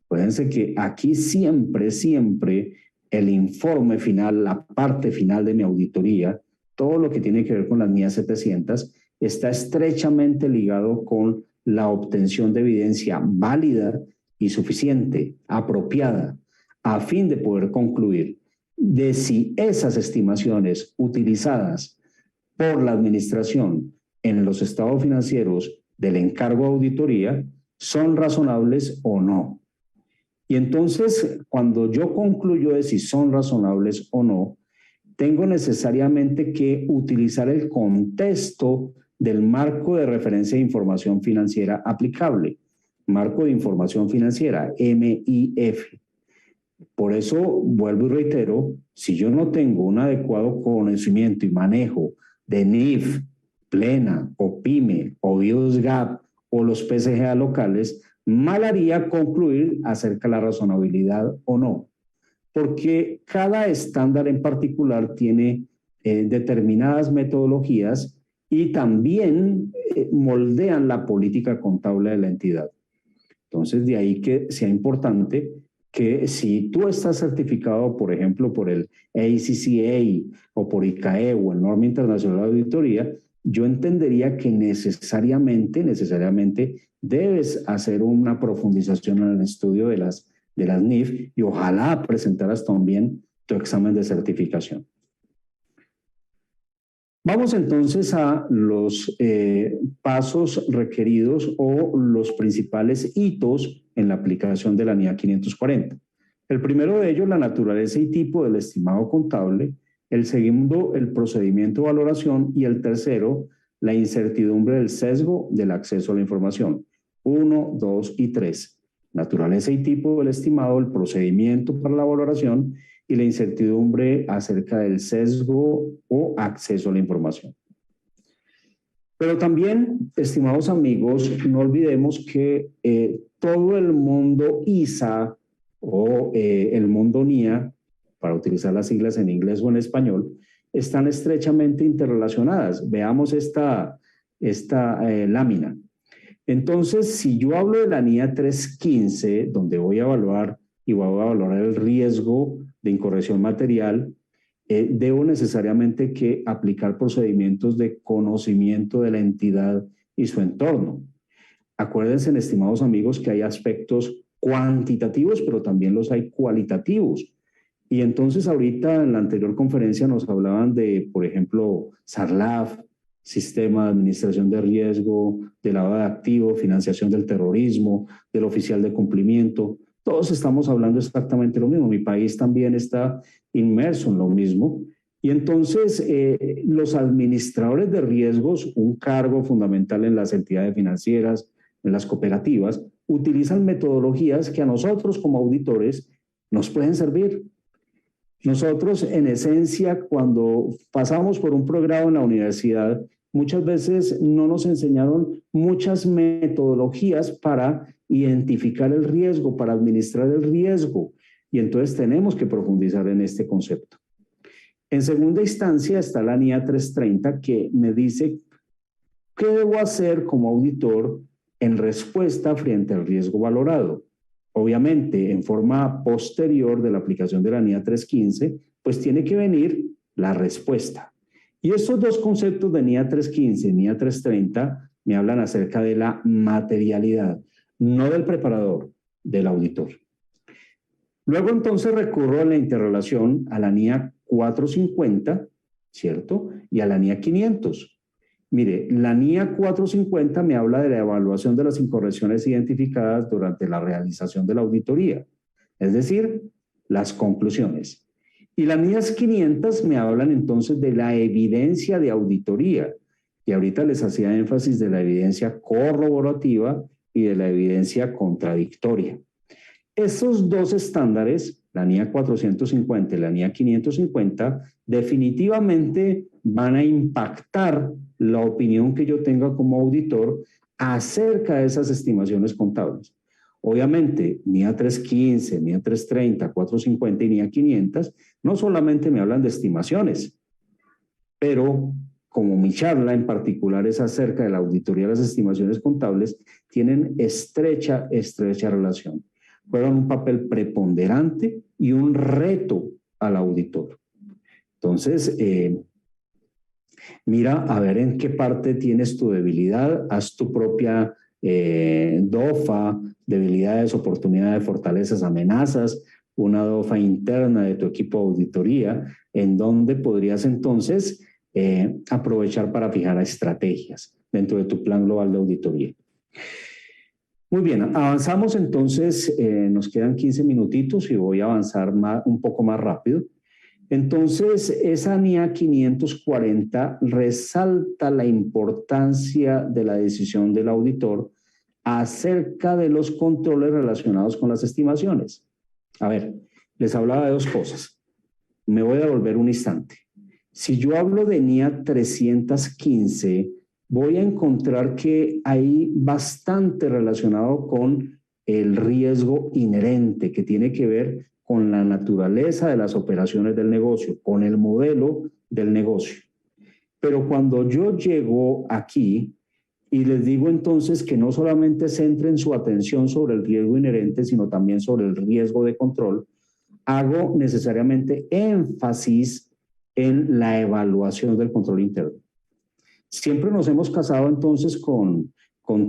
B: Fíjense que aquí siempre el informe final, la parte final de mi auditoría, todo lo que tiene que ver con las NIA 700, está estrechamente ligado con la obtención de evidencia válida y suficiente, apropiada, a fin de poder concluir de si esas estimaciones utilizadas por la administración en los estados financieros del encargo de auditoría son razonables o no. Y entonces, cuando yo concluyo de si son razonables o no, tengo necesariamente que utilizar el contexto del marco de referencia de información financiera aplicable, marco de información financiera, MIF. Por eso, vuelvo y reitero, si yo no tengo un adecuado conocimiento y manejo de NIF, Plena, o PYME, o BIOS-GAP, o los PCGA locales, mal haría concluir acerca de la razonabilidad o no, porque cada estándar en particular tiene determinadas metodologías y también moldean la política contable de la entidad. Entonces, de ahí que sea importante que si tú estás certificado, por ejemplo, por el ACCA o por ICAE o el Norma Internacional de Auditoría, yo entendería que necesariamente debes hacer una profundización en el estudio de las NIF y ojalá presentaras también tu examen de certificación. Vamos entonces a los pasos requeridos o los principales hitos en la aplicación de la NIA 540. El primero de ellos, la naturaleza y tipo del estimado contable. El segundo, el procedimiento de valoración. Y el tercero, la incertidumbre del sesgo del acceso a la información. 1, 2 y 3. Naturaleza y tipo del estimado, el procedimiento para la valoración y la incertidumbre acerca del sesgo o acceso a la información. Pero también, estimados amigos, no olvidemos que todo el mundo ISA o el mundo NIA, para utilizar las siglas en inglés o en español, están estrechamente interrelacionadas. Veamos esta esta lámina. Entonces, si yo hablo de la NIA 315, donde voy a evaluar y voy a valorar el riesgo de incorrección material, debo necesariamente que aplicar procedimientos de conocimiento de la entidad y su entorno. Acuérdense, estimados amigos, que hay aspectos cuantitativos, pero también los hay cualitativos. Y entonces ahorita en la anterior conferencia nos hablaban de, por ejemplo, SARLAF, Sistema de Administración de Riesgo, de lavado de activos, financiación del terrorismo, del oficial de cumplimiento. Todos estamos hablando exactamente lo mismo. Mi país también está inmerso en lo mismo. Y entonces los administradores de riesgos, un cargo fundamental en las entidades financieras, en las cooperativas, utilizan metodologías que a nosotros como auditores nos pueden servir. Nosotros, en esencia, cuando pasamos por un programa en la universidad, muchas veces no nos enseñaron muchas metodologías para identificar el riesgo, para administrar el riesgo. Y entonces tenemos que profundizar en este concepto. En segunda instancia está la NIA 330 que me dice qué debo hacer como auditor en respuesta frente al riesgo valorado. Obviamente, en forma posterior de la aplicación de la NIA 315, pues tiene que venir la respuesta. Y estos dos conceptos de NIA 315 y NIA 330 me hablan acerca de la materialidad, no del preparador, del auditor. Luego entonces recurro a la interrelación a la NIA 450, ¿cierto? Y a la NIA 500. Mire, la NIA 450 me habla de la evaluación de las incorrecciones identificadas durante la realización de la auditoría, es decir, las conclusiones. Y las NIA 500 me hablan entonces de la evidencia de auditoría, y ahorita les hacía énfasis de la evidencia corroborativa y de la evidencia contradictoria. Estos dos estándares, la NIA 450 y la NIA 550, definitivamente van a impactar la opinión que yo tenga como auditor acerca de esas estimaciones contables. Obviamente, NIA 315, NIA 330, 450 y NIA 500 no solamente me hablan de estimaciones, pero como mi charla en particular es acerca de la auditoría de las estimaciones contables, tienen estrecha relación. Juegan un papel preponderante y un reto al auditor. Entonces, mira a ver en qué parte tienes tu debilidad, haz tu propia DOFA, debilidades, oportunidades, fortalezas, amenazas, una DOFA interna de tu equipo de auditoría, en donde podrías entonces aprovechar para fijar estrategias dentro de tu plan global de auditoría. Muy bien, avanzamos entonces, nos quedan 15 minutitos y voy a avanzar un poco más rápido. Entonces, esa NIA 540 resalta la importancia de la decisión del auditor acerca de los controles relacionados con las estimaciones. A ver, les hablaba de dos cosas. Me voy a devolver un instante. Si yo hablo de NIA 315, voy a encontrar que hay bastante relacionado con el riesgo inherente que tiene que ver con la naturaleza de las operaciones del negocio, con el modelo del negocio. Pero cuando yo llego aquí y les digo entonces que no solamente centren su atención sobre el riesgo inherente, sino también sobre el riesgo de control, hago necesariamente énfasis en la evaluación del control interno. Siempre nos hemos casado entonces con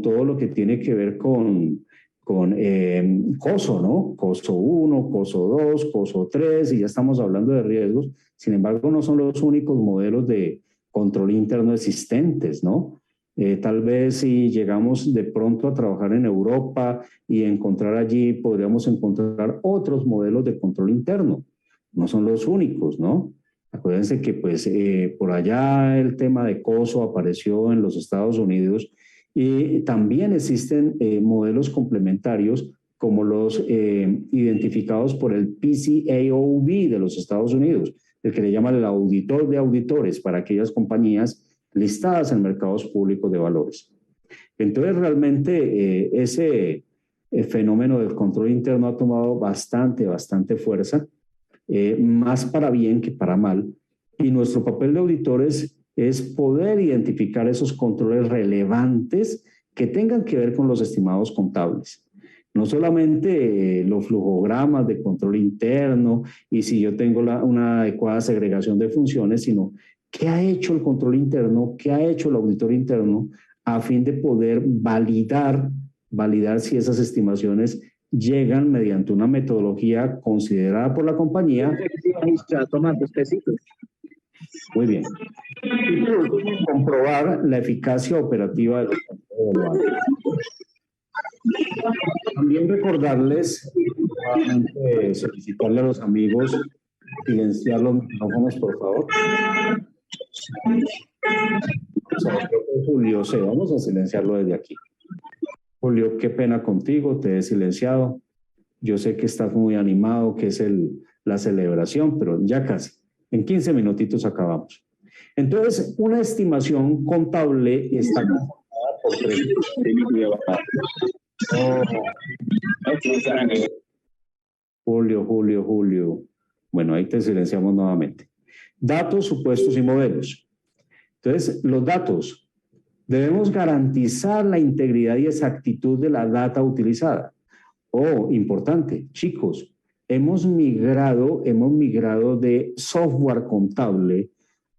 B: todo lo que tiene que ver con COSO, ¿no? COSO 1, COSO 2, COSO 3, y ya estamos hablando de riesgos. Sin embargo, no son los únicos modelos de control interno existentes, ¿no? Tal vez si llegamos de pronto a trabajar en Europa y encontrar allí, podríamos encontrar otros modelos de control interno. No son los únicos, ¿no? Acuérdense que pues por allá el tema de COSO apareció en los Estados Unidos y también existen modelos complementarios como los identificados por el PCAOB de los Estados Unidos, el que le llaman el auditor de auditores para aquellas compañías listadas en mercados públicos de valores. Entonces realmente ese fenómeno del control interno ha tomado bastante fuerza, más para bien que para mal, y nuestro papel de auditores es poder identificar esos controles relevantes que tengan que ver con los estimados contables. No solamente los flujogramas de control interno y si yo tengo una adecuada segregación de funciones, sino qué ha hecho el control interno, qué ha hecho el auditor interno a fin de poder validar si esas estimaciones llegan mediante una metodología considerada por la compañía. Muy bien. Y comprobar la eficacia operativa de los controles. También recordarles, solicitarle a los amigos silenciar los micrófonos, por favor. Julio, sí, vamos a silenciarlo desde aquí. Julio, qué pena contigo, te he silenciado. Yo sé que estás muy animado, que es la celebración, pero ya casi. En 15 minutitos acabamos. Entonces, una estimación contable está conformada por 3 Julio. Bueno, ahí te silenciamos nuevamente. Datos, supuestos y modelos. Entonces, los datos. Debemos garantizar la integridad y exactitud de la data utilizada. Importante, chicos, hemos migrado de software contable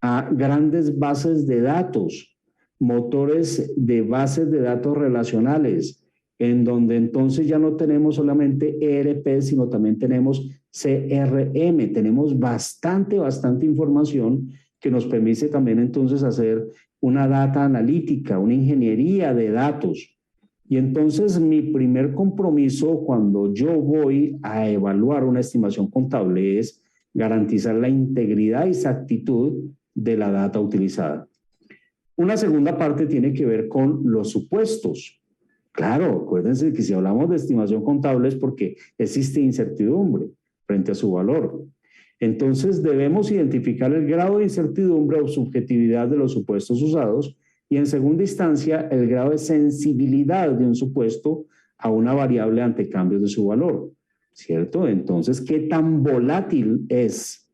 B: a grandes bases de datos, motores de bases de datos relacionales, en donde entonces ya no tenemos solamente ERP, sino también tenemos CRM, tenemos bastante información que nos permite también entonces hacer una data analítica, una ingeniería de datos. Y entonces mi primer compromiso cuando yo voy a evaluar una estimación contable es garantizar la integridad y exactitud de la data utilizada. Una segunda parte tiene que ver con los supuestos. Claro, acuérdense que si hablamos de estimación contable es porque existe incertidumbre frente a su valor. Entonces debemos identificar el grado de incertidumbre o subjetividad de los supuestos usados y en segunda instancia el grado de sensibilidad de un supuesto a una variable ante cambios de su valor, ¿cierto? Entonces, ¿qué tan volátil es?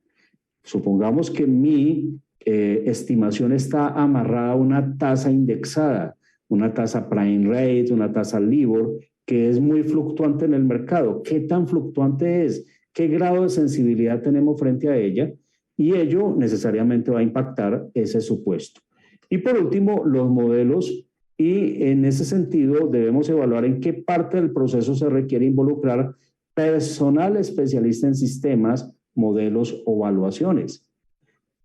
B: Supongamos que mi estimación está amarrada a una tasa indexada, una tasa prime rate, una tasa LIBOR, que es muy fluctuante en el mercado. ¿Qué tan fluctuante es? ¿Qué grado de sensibilidad tenemos frente a ella? Y ello necesariamente va a impactar ese supuesto. Y por último, los modelos, y en ese sentido debemos evaluar en qué parte del proceso se requiere involucrar personal especialista en sistemas, modelos o evaluaciones.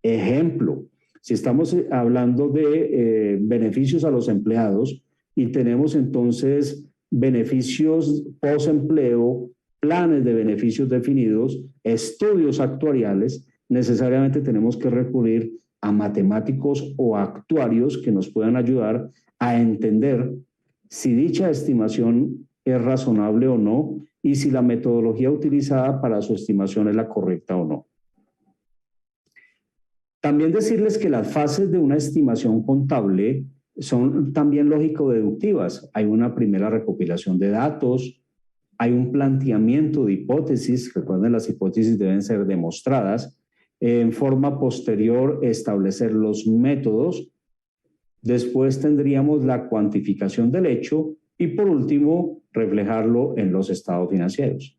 B: Ejemplo, si estamos hablando de beneficios a los empleados y tenemos entonces beneficios post-empleo, planes de beneficios definidos, estudios actuariales, necesariamente tenemos que recurrir a matemáticos o actuarios que nos puedan ayudar a entender si dicha estimación es razonable o no y si la metodología utilizada para su estimación es la correcta o no. También decirles que las fases de una estimación contable son también lógico-deductivas. Hay una primera recopilación de datos, hay un planteamiento de hipótesis, recuerden las hipótesis deben ser demostradas, en forma posterior establecer los métodos, después tendríamos la cuantificación del hecho y por último reflejarlo en los estados financieros.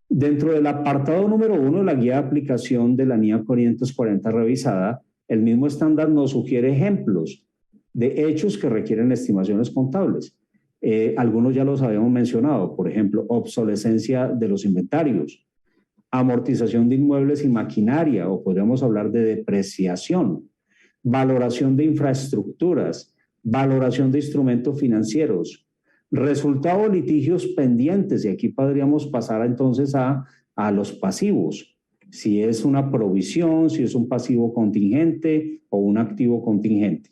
B: Dentro del apartado número 1 de la guía de aplicación de la NIA 540 revisada, el mismo estándar nos sugiere ejemplos de hechos que requieren estimaciones contables. Algunos ya los habíamos mencionado, por ejemplo, obsolescencia de los inventarios, amortización de inmuebles y maquinaria, o podríamos hablar de depreciación, valoración de infraestructuras, valoración de instrumentos financieros, resultado de litigios pendientes, y aquí podríamos pasar entonces a los pasivos, si es una provisión, si es un pasivo contingente o un activo contingente,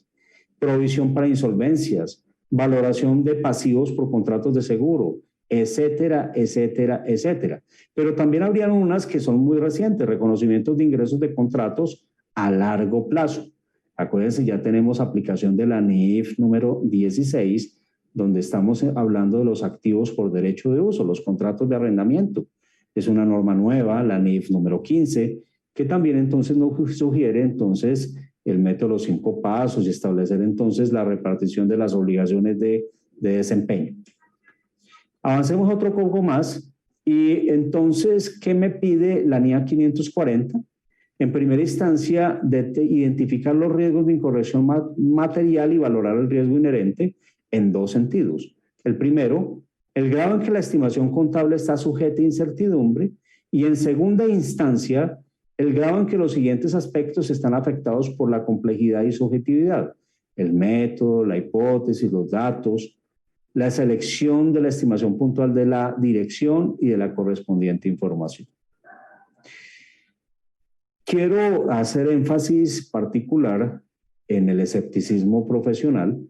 B: provisión para insolvencias, valoración de pasivos por contratos de seguro, etcétera, etcétera, etcétera. Pero también habrían unas que son muy recientes, reconocimientos de ingresos de contratos a largo plazo. Acuérdense, ya tenemos aplicación de la NIF número 16, donde estamos hablando de los activos por derecho de uso, los contratos de arrendamiento. Es una norma nueva, la NIF número 15, que también entonces nos sugiere entonces el método de los 5 pasos y establecer entonces la repartición de las obligaciones de desempeño. Avancemos otro poco más y entonces, ¿qué me pide la NIA 540? En primera instancia, identificar los riesgos de incorrección material y valorar el riesgo inherente en 2 sentidos. El primero, el grado en que la estimación contable está sujeta a incertidumbre, y en segunda instancia, el grado en que los siguientes aspectos están afectados por la complejidad y subjetividad: el método, la hipótesis, los datos, la selección de la estimación puntual de la dirección y de la correspondiente información. Quiero hacer énfasis particular en el escepticismo profesional.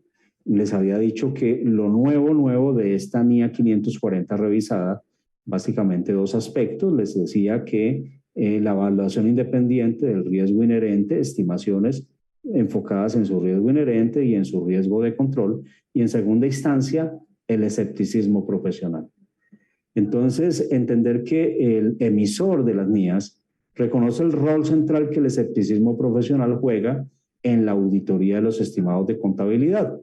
B: Les había dicho que lo nuevo de esta NIA 540 revisada, básicamente 2 aspectos. Les decía que la evaluación independiente del riesgo inherente, estimaciones enfocadas en su riesgo inherente y en su riesgo de control, y en segunda instancia, el escepticismo profesional. Entonces, entender que el emisor de las NIAs reconoce el rol central que el escepticismo profesional juega en la auditoría de los estimados de contabilidad.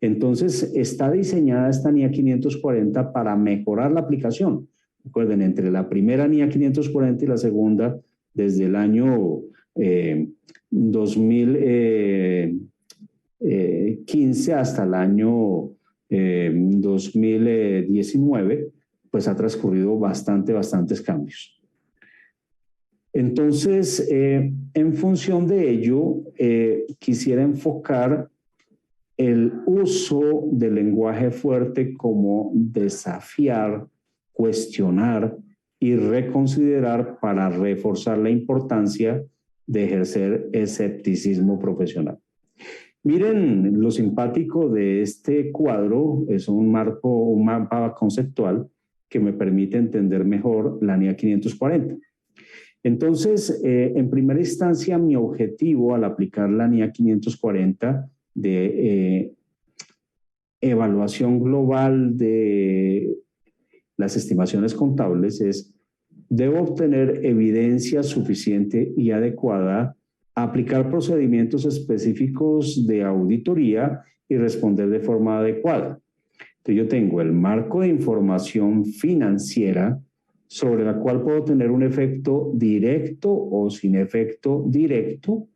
B: Entonces, está diseñada esta NIA 540 para mejorar la aplicación. Recuerden, entre la primera NIA 540 y la segunda, desde el año 2015 hasta el año 2019, pues ha transcurrido bastantes cambios. Entonces, en función de ello, quisiera enfocar el uso del lenguaje fuerte como desafiar, cuestionar y reconsiderar para reforzar la importancia de ejercer escepticismo profesional. Miren lo simpático de este cuadro, es un mapa conceptual que me permite entender mejor la NIA 540. Entonces, en primera instancia, mi objetivo al aplicar la NIA 540 de evaluación global de las estimaciones contables es: debo obtener evidencia suficiente y adecuada, aplicar procedimientos específicos de auditoría y responder de forma adecuada. Entonces, yo tengo el marco de información financiera sobre la cual puedo tener un efecto directo o sin efecto directo,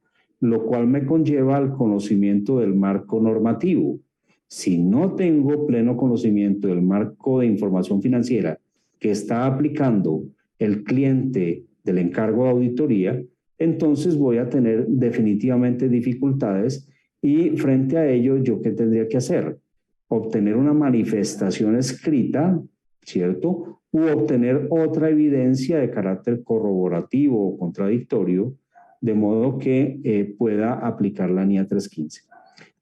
B: lo cual me conlleva al conocimiento del marco normativo. Si no tengo pleno conocimiento del marco de información financiera que está aplicando el cliente del encargo de auditoría, entonces voy a tener definitivamente dificultades, y frente a ello, ¿yo qué tendría que hacer? Obtener una manifestación escrita, ¿cierto?, u obtener otra evidencia de carácter corroborativo o contradictorio, de modo que pueda aplicar la NIA 315.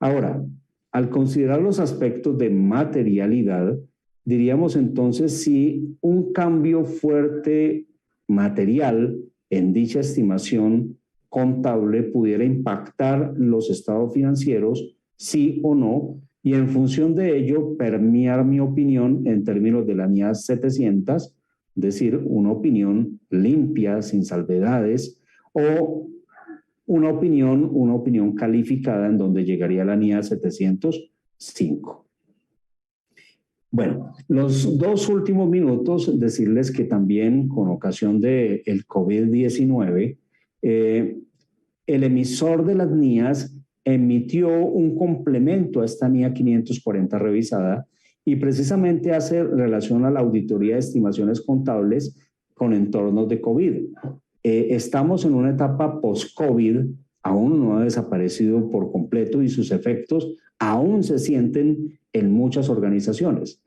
B: Ahora, al considerar los aspectos de materialidad, diríamos entonces si un cambio fuerte material en dicha estimación contable pudiera impactar los estados financieros, sí o no, y en función de ello permear mi opinión en términos de la NIA 700, es decir, una opinión limpia, sin salvedades, o una opinión calificada en donde llegaría la NIA 705. Bueno, los 2 últimos minutos, decirles que también con ocasión del COVID-19, el emisor de las NIAs emitió un complemento a esta NIA 540 revisada, y precisamente hace relación a la auditoría de estimaciones contables con entornos de COVID. Estamos en una etapa post-COVID, aún no ha desaparecido por completo y sus efectos aún se sienten en muchas organizaciones.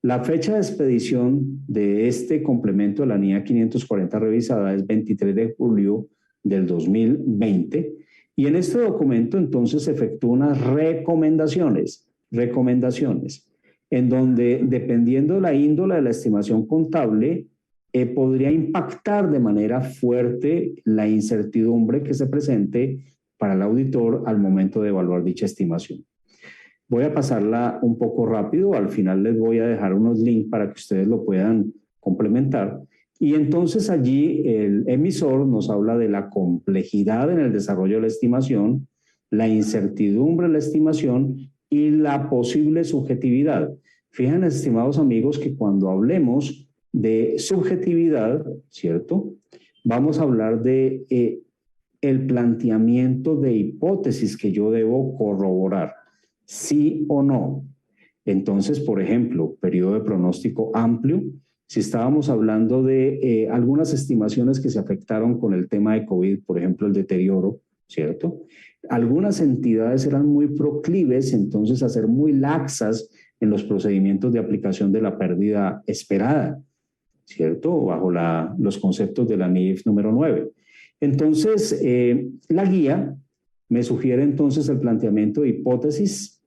B: La fecha de expedición de este complemento de la NIA 540 revisada es 23 de julio del 2020, y en este documento entonces se efectúan unas recomendaciones, en donde, dependiendo de la índole de la estimación contable, podría impactar de manera fuerte la incertidumbre que se presente para el auditor al momento de evaluar dicha estimación. Voy a pasarla un poco rápido, al final les voy a dejar unos links para que ustedes lo puedan complementar. Y entonces allí el emisor nos habla de la complejidad en el desarrollo de la estimación, la incertidumbre en la estimación y la posible subjetividad. Fíjense, estimados amigos, que cuando hablemos de subjetividad, ¿cierto? Vamos a hablar de el planteamiento de hipótesis que yo debo corroborar, sí o no. Entonces, por ejemplo, periodo de pronóstico amplio, si estábamos hablando de algunas estimaciones que se afectaron con el tema de COVID, por ejemplo, el deterioro, ¿cierto? Algunas entidades eran muy proclives, entonces, a ser muy laxas en los procedimientos de aplicación de la pérdida esperada, ¿cierto? Bajo los conceptos de la NIF número 9. Entonces, la guía me sugiere entonces el planteamiento de hipótesis,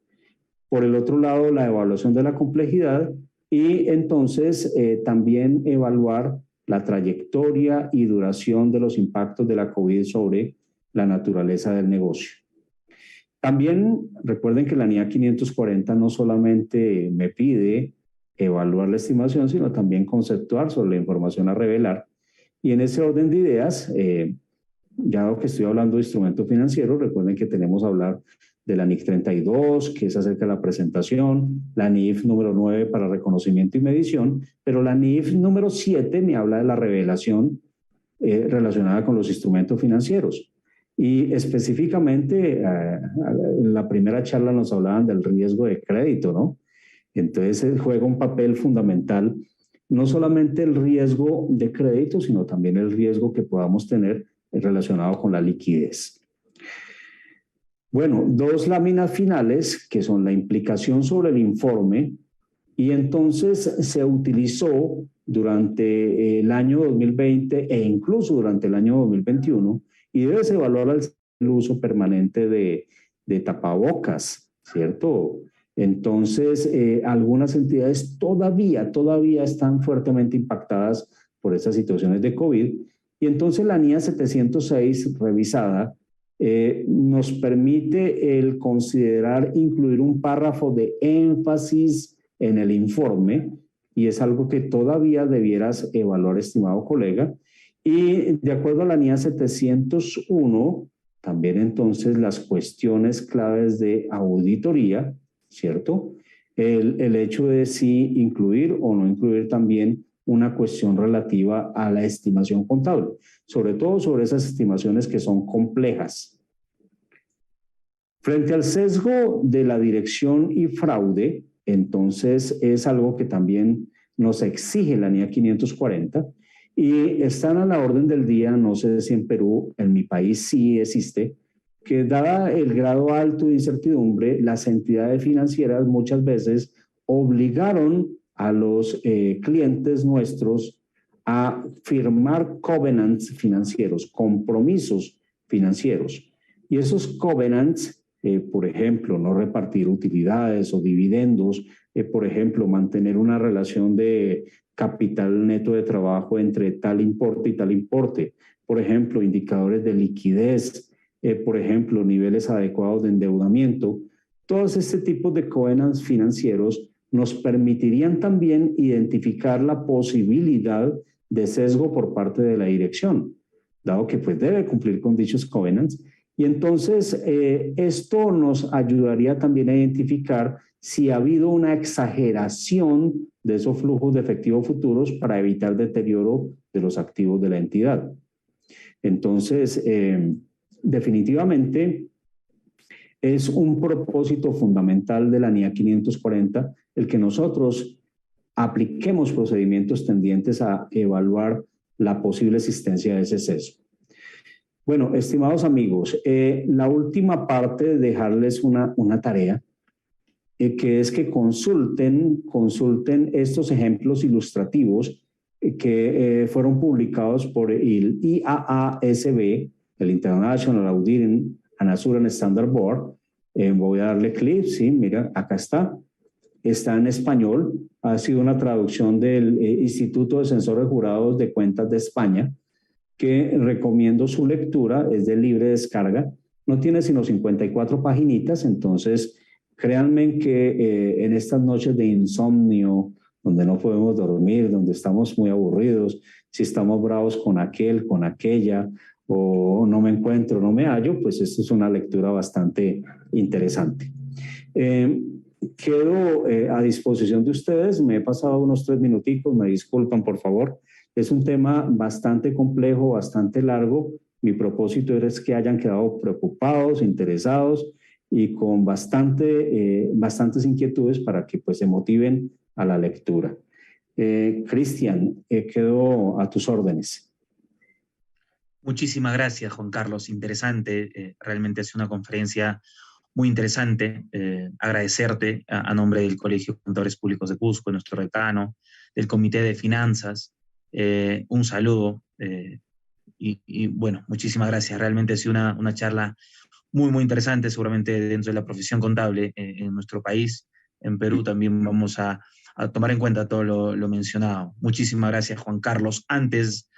B: por el otro lado, la evaluación de la complejidad y entonces también evaluar la trayectoria y duración de los impactos de la COVID sobre la naturaleza del negocio. También recuerden que la NIA 540 no solamente me pide evaluar la estimación, sino también conceptuar sobre la información a revelar. Y en ese orden de ideas, ya que estoy hablando de instrumentos financieros, recuerden que tenemos que hablar de la NIC 32, que es acerca de la presentación, la NIF número 9 para reconocimiento y medición, pero la NIF número 7 me habla de la revelación relacionada con los instrumentos financieros. Y específicamente, en la primera charla nos hablaban del riesgo de crédito, ¿no? Entonces juega un papel fundamental, no solamente el riesgo de crédito, sino también el riesgo que podamos tener relacionado con la liquidez. Bueno, dos láminas finales que son la implicación sobre el informe y entonces se utilizó durante el año 2020 e incluso durante el año 2021 y debes evaluar el uso permanente de tapabocas, ¿cierto? Entonces, algunas entidades todavía están fuertemente impactadas por estas situaciones de COVID y entonces la NIA 706 revisada nos permite el considerar incluir un párrafo de énfasis en el informe y es algo que todavía debieras evaluar, estimado colega. Y de acuerdo a la NIA 701, también entonces las cuestiones claves de auditoría, ¿cierto? El hecho de si incluir o no incluir también una cuestión relativa a la estimación contable, sobre todo sobre esas estimaciones que son complejas. Frente al sesgo de la dirección y fraude, entonces es algo que también nos exige la NIA 540 y están a la orden del día, no sé si en Perú, en mi país sí existe, que dada el grado alto de incertidumbre, las entidades financieras muchas veces obligaron a los clientes nuestros a firmar covenants financieros, compromisos financieros. Y esos covenants, por ejemplo, no repartir utilidades o dividendos, por ejemplo, mantener una relación de capital neto de trabajo entre tal importe y tal importe, por ejemplo, indicadores de liquidez, por ejemplo, niveles adecuados de endeudamiento, todos este tipo de covenants financieros nos permitirían también identificar la posibilidad de sesgo por parte de la dirección, dado que pues debe cumplir con dichos covenants. Y entonces esto nos ayudaría también a identificar si ha habido una exageración de esos flujos de efectivo futuros para evitar deterioro de los activos de la entidad. Entonces, definitivamente es un propósito fundamental de la NIA 540 el que nosotros apliquemos procedimientos tendientes a evaluar la posible existencia de ese sesgo. Bueno, estimados amigos, la última parte de dejarles una tarea, que es que consulten estos ejemplos ilustrativos que fueron publicados por el IAASB, el International Auditing and Assurance Standard Board. Voy a darle clic, sí, mira, acá está en español, ha sido una traducción del Instituto de Censores Jurados de Cuentas de España, que recomiendo su lectura, es de libre descarga, no tiene sino 54 paginitas, entonces créanme que en estas noches de insomnio, donde no podemos dormir, donde estamos muy aburridos, si estamos bravos con aquel, con aquella, o no me encuentro, no me hallo, pues esto es una lectura bastante interesante. Quedo a disposición de ustedes, me he pasado unos 3 minuticos, me disculpan por favor. Es un tema bastante complejo, bastante largo. Mi propósito es que hayan quedado preocupados, interesados y con bastantes inquietudes para que pues se motiven a la lectura. Cristian, quedo a tus órdenes.
A: Muchísimas gracias, Juan Carlos. Interesante. Realmente es una conferencia muy interesante. Agradecerte a nombre del Colegio de Contadores Públicos de Cusco, nuestro decano, del Comité de Finanzas. Un saludo. Y bueno, muchísimas gracias. Realmente ha sido una charla muy, muy interesante, seguramente dentro de la profesión contable en nuestro país. En Perú también vamos a tomar en cuenta todo lo mencionado. Muchísimas gracias, Juan Carlos. Antes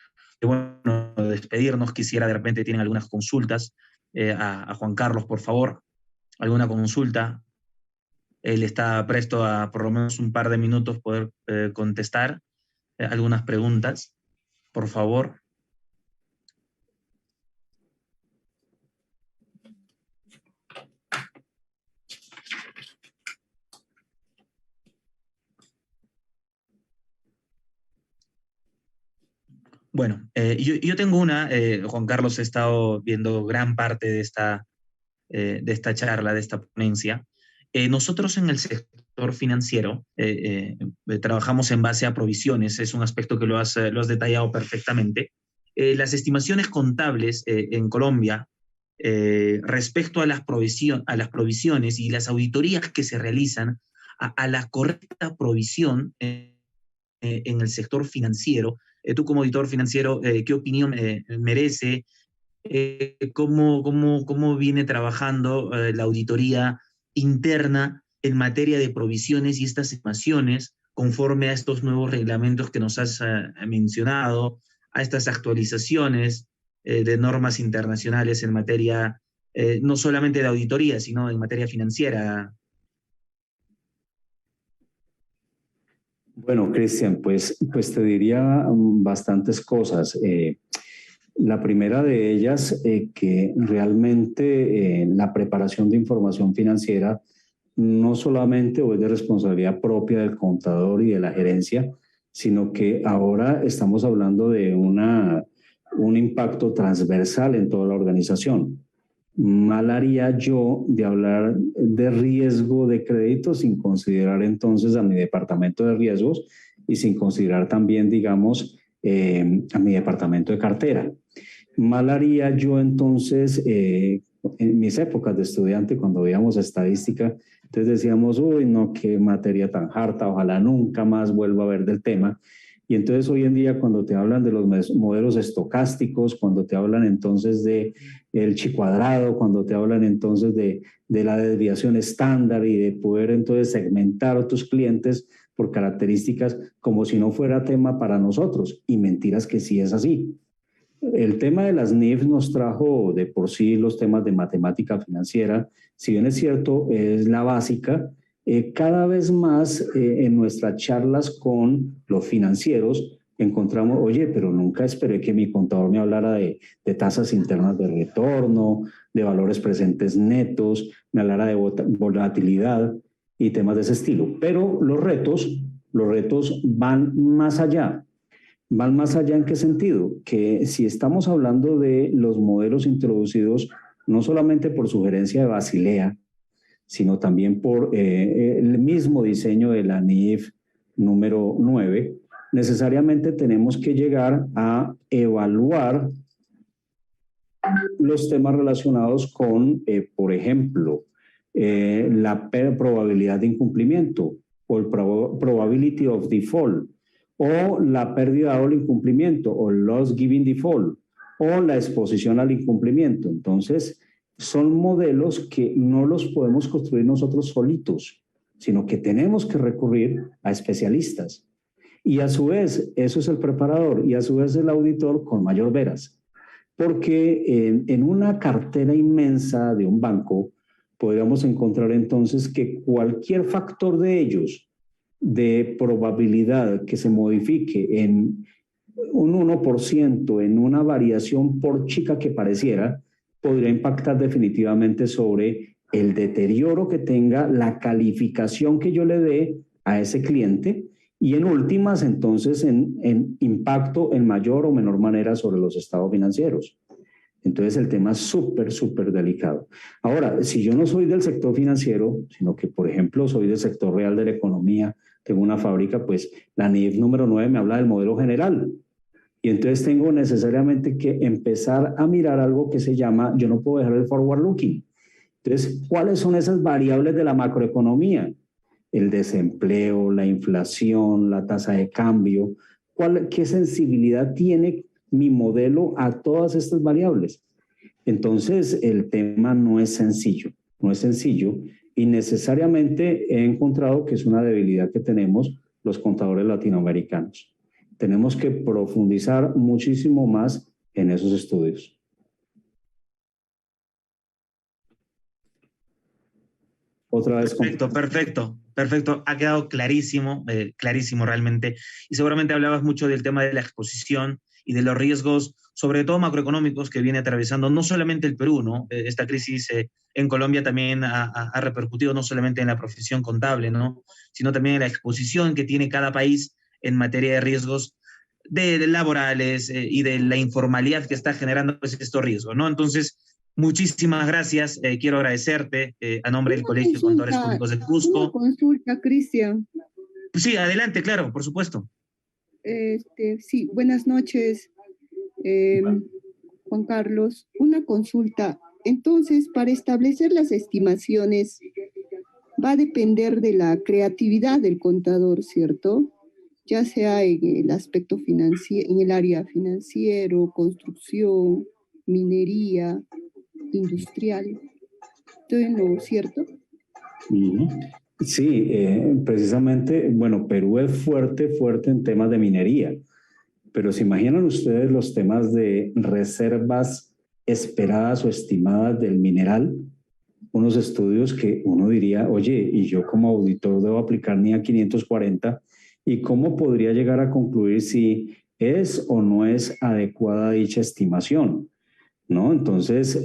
A: de bueno, despedirnos, quisiera de repente tienen algunas consultas a Juan Carlos, por favor. ¿Alguna consulta? Él está presto a por lo menos un par de minutos poder contestar algunas preguntas, por favor. Bueno, yo tengo una, Juan Carlos, he estado viendo gran parte de esta charla, de esta ponencia. Nosotros en el sector financiero trabajamos en base a provisiones, es un aspecto que lo has detallado perfectamente. Las estimaciones contables en Colombia respecto a las provisiones y las auditorías que se realizan a la correcta provisión en el sector financiero. Tú como auditor financiero, ¿qué opinión merece? ¿Cómo viene trabajando la auditoría interna en materia de provisiones y estas estimaciones conforme a estos nuevos reglamentos que nos has mencionado, a estas actualizaciones de normas internacionales en materia no solamente de auditoría, sino en materia financiera?
B: Bueno, Cristian, pues te diría bastantes cosas. La primera de ellas, que realmente la preparación de información financiera no solamente es de responsabilidad propia del contador y de la gerencia, sino que ahora estamos hablando de un impacto transversal en toda la organización. Mal haría yo de hablar de riesgo de crédito sin considerar entonces a mi departamento de riesgos y sin considerar también, digamos, a mi departamento de cartera. Mal haría yo entonces, en mis épocas de estudiante, cuando veíamos estadística, entonces decíamos, uy, no, qué materia tan harta, ojalá nunca más vuelva a ver del tema. Y entonces hoy en día cuando te hablan de los modelos estocásticos, cuando te hablan entonces de el chi cuadrado, cuando te hablan entonces de la desviación estándar y de poder entonces segmentar a tus clientes por características como si no fuera tema para nosotros, y mentiras que sí es así. El tema de las NIF nos trajo de por sí los temas de matemática financiera, si bien es cierto, es la básica. Cada vez más en nuestras charlas con los financieros encontramos, oye, pero nunca esperé que mi contador me hablara de tasas internas de retorno, de valores presentes netos, me hablara de volatilidad y temas de ese estilo. Pero los retos van más allá. ¿Van más allá en qué sentido? Que si estamos hablando de los modelos introducidos no solamente por sugerencia de Basilea, sino también por el mismo diseño de la NIF número 9, necesariamente tenemos que llegar a evaluar los temas relacionados con, por ejemplo, la probabilidad de incumplimiento o el probability of default, o la pérdida o el incumplimiento, o loss given default, o la exposición al incumplimiento. Entonces, son modelos que no los podemos construir nosotros solitos, sino que tenemos que recurrir a especialistas. Y a su vez, eso es el preparador, y a su vez el auditor con mayor veras. Porque en una cartera inmensa de un banco, podríamos encontrar entonces que cualquier factor de ellos, de probabilidad que se modifique en un 1% en una variación, por chica que pareciera, podría impactar definitivamente sobre el deterioro que tenga la calificación que yo le dé a ese cliente y en últimas entonces en impacto en mayor o menor manera sobre los estados financieros. Entonces el tema es súper delicado. Ahora, si yo no soy del sector financiero, sino que por ejemplo soy del sector real de la economía, tengo una fábrica, pues la NIF número 9 me habla del modelo general. Y entonces tengo necesariamente que empezar a mirar algo que se llama, yo no puedo dejar el forward looking. Entonces, ¿cuáles son esas variables de la macroeconomía? El desempleo, la inflación, la tasa de cambio. ¿Qué sensibilidad tiene mi modelo a todas estas variables? Entonces, el tema no es sencillo, no es sencillo y necesariamente he encontrado que es una debilidad que tenemos los contadores latinoamericanos. Tenemos que profundizar muchísimo más en esos estudios. Otra vez.
A: Perfecto. Ha quedado clarísimo, clarísimo realmente. Y seguramente hablabas mucho del tema de la exposición y de los riesgos, sobre todo macroeconómicos, que viene atravesando no solamente el Perú, ¿no? Esta crisis en Colombia también ha repercutido no solamente en la profesión contable, ¿no? Sino también en la exposición que tiene cada país en materia de riesgos de laborales y de la informalidad que está generando pues, estos riesgos, ¿no? Entonces, muchísimas gracias. Quiero agradecerte a nombre del Colegio de Contadores Públicos de Cusco.
D: Una consulta, Cristian.
A: Sí, adelante, claro, por supuesto.
D: Sí, buenas noches, Juan Carlos. Una consulta. Entonces, para establecer las estimaciones, va a depender de la creatividad del contador, ¿cierto? Ya sea en el aspecto financiero, en el área financiero, construcción, minería, industrial. ¿Estoy en lo cierto?
B: Sí, precisamente, bueno, Perú es fuerte en temas de minería, pero ¿se imaginan ustedes los temas de reservas esperadas o estimadas del mineral? Unos estudios que uno diría, oye, y yo como auditor debo aplicar NIA 540, ¿y cómo podría llegar a concluir si es o no es adecuada dicha estimación? ¿No? Entonces,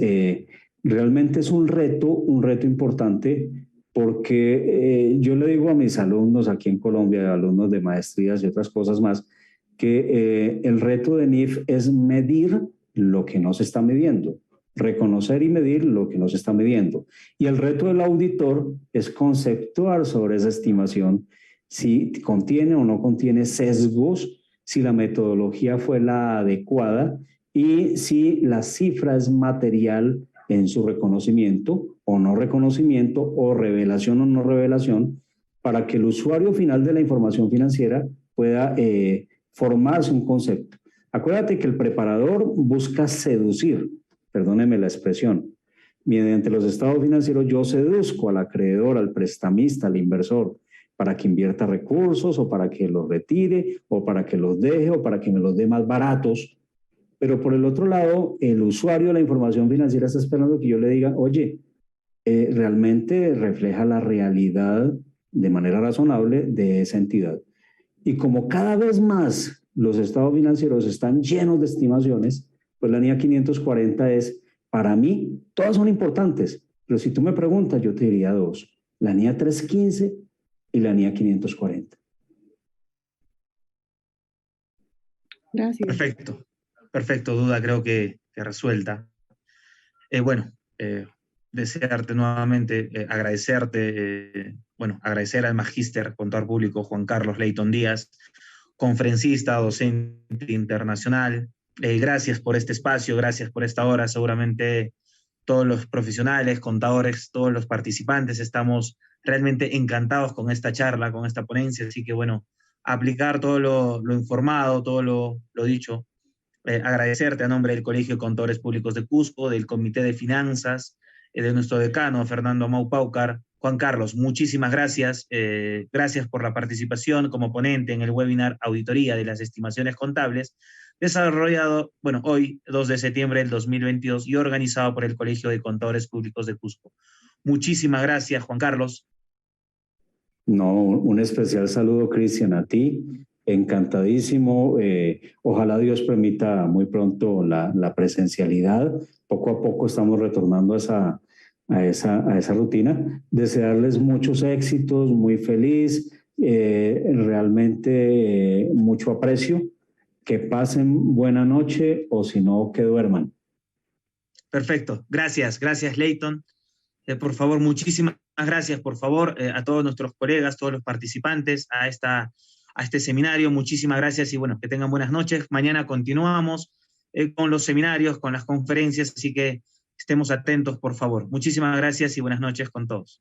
B: realmente es un reto importante porque yo le digo a mis alumnos aquí en Colombia, alumnos de maestrías y otras cosas más, que el reto de NIF es medir lo que no se está midiendo, reconocer y medir lo que no se está midiendo. Y el reto del auditor es conceptuar sobre esa estimación, si contiene o no contiene sesgos, si la metodología fue la adecuada y si la cifra es material en su reconocimiento o no reconocimiento o revelación o no revelación para que el usuario final de la información financiera pueda formarse un concepto. Acuérdate que el preparador busca seducir, perdóneme la expresión, mediante los estados financieros yo seduzco al acreedor, al prestamista, al inversor, para que invierta recursos o para que los retire o para que los deje o para que me los dé más baratos. Pero por el otro lado, el usuario de la información financiera está esperando que yo le diga, oye, realmente refleja la realidad de manera razonable de esa entidad. Y como cada vez más los estados financieros están llenos de estimaciones, pues la NIA 540 es, para mí, todas son importantes, pero si tú me preguntas, yo te diría dos, la NIA 315 y la NIA 540.
D: Gracias.
A: Perfecto, duda creo que resuelta. Bueno, desearte nuevamente, agradecerte, agradecer al magíster contador público Juan Carlos Leyton Díaz, conferencista, docente internacional. Gracias por este espacio, gracias por esta hora. Seguramente todos los profesionales, contadores, todos los participantes estamos realmente encantados con esta charla, con esta ponencia, así que bueno, aplicar todo lo informado, todo lo dicho. Agradecerte a nombre del Colegio de Contadores Públicos de Cusco, del Comité de Finanzas, de nuestro decano Fernando Maupaucar. Juan Carlos, muchísimas gracias. Gracias por la participación como ponente en el webinar Auditoría de las Estimaciones Contables, desarrollado, hoy, 2 de septiembre del 2022 y organizado por el Colegio de Contadores Públicos de Cusco. Muchísimas gracias, Juan Carlos.
B: No, un especial saludo, Cristian, a ti, encantadísimo. Ojalá Dios permita muy pronto la presencialidad. Poco a poco estamos retornando a esa rutina. Desearles muchos éxitos, muy feliz, realmente mucho aprecio. Que pasen buena noche o si no, que duerman.
A: Perfecto, gracias Leyton. Por favor, muchísimas gracias, por favor, a todos nuestros colegas, todos los participantes a este seminario. Muchísimas gracias y bueno, que tengan buenas noches. Mañana continuamos con los seminarios, con las conferencias, así que estemos atentos, por favor. Muchísimas gracias y buenas noches con todos.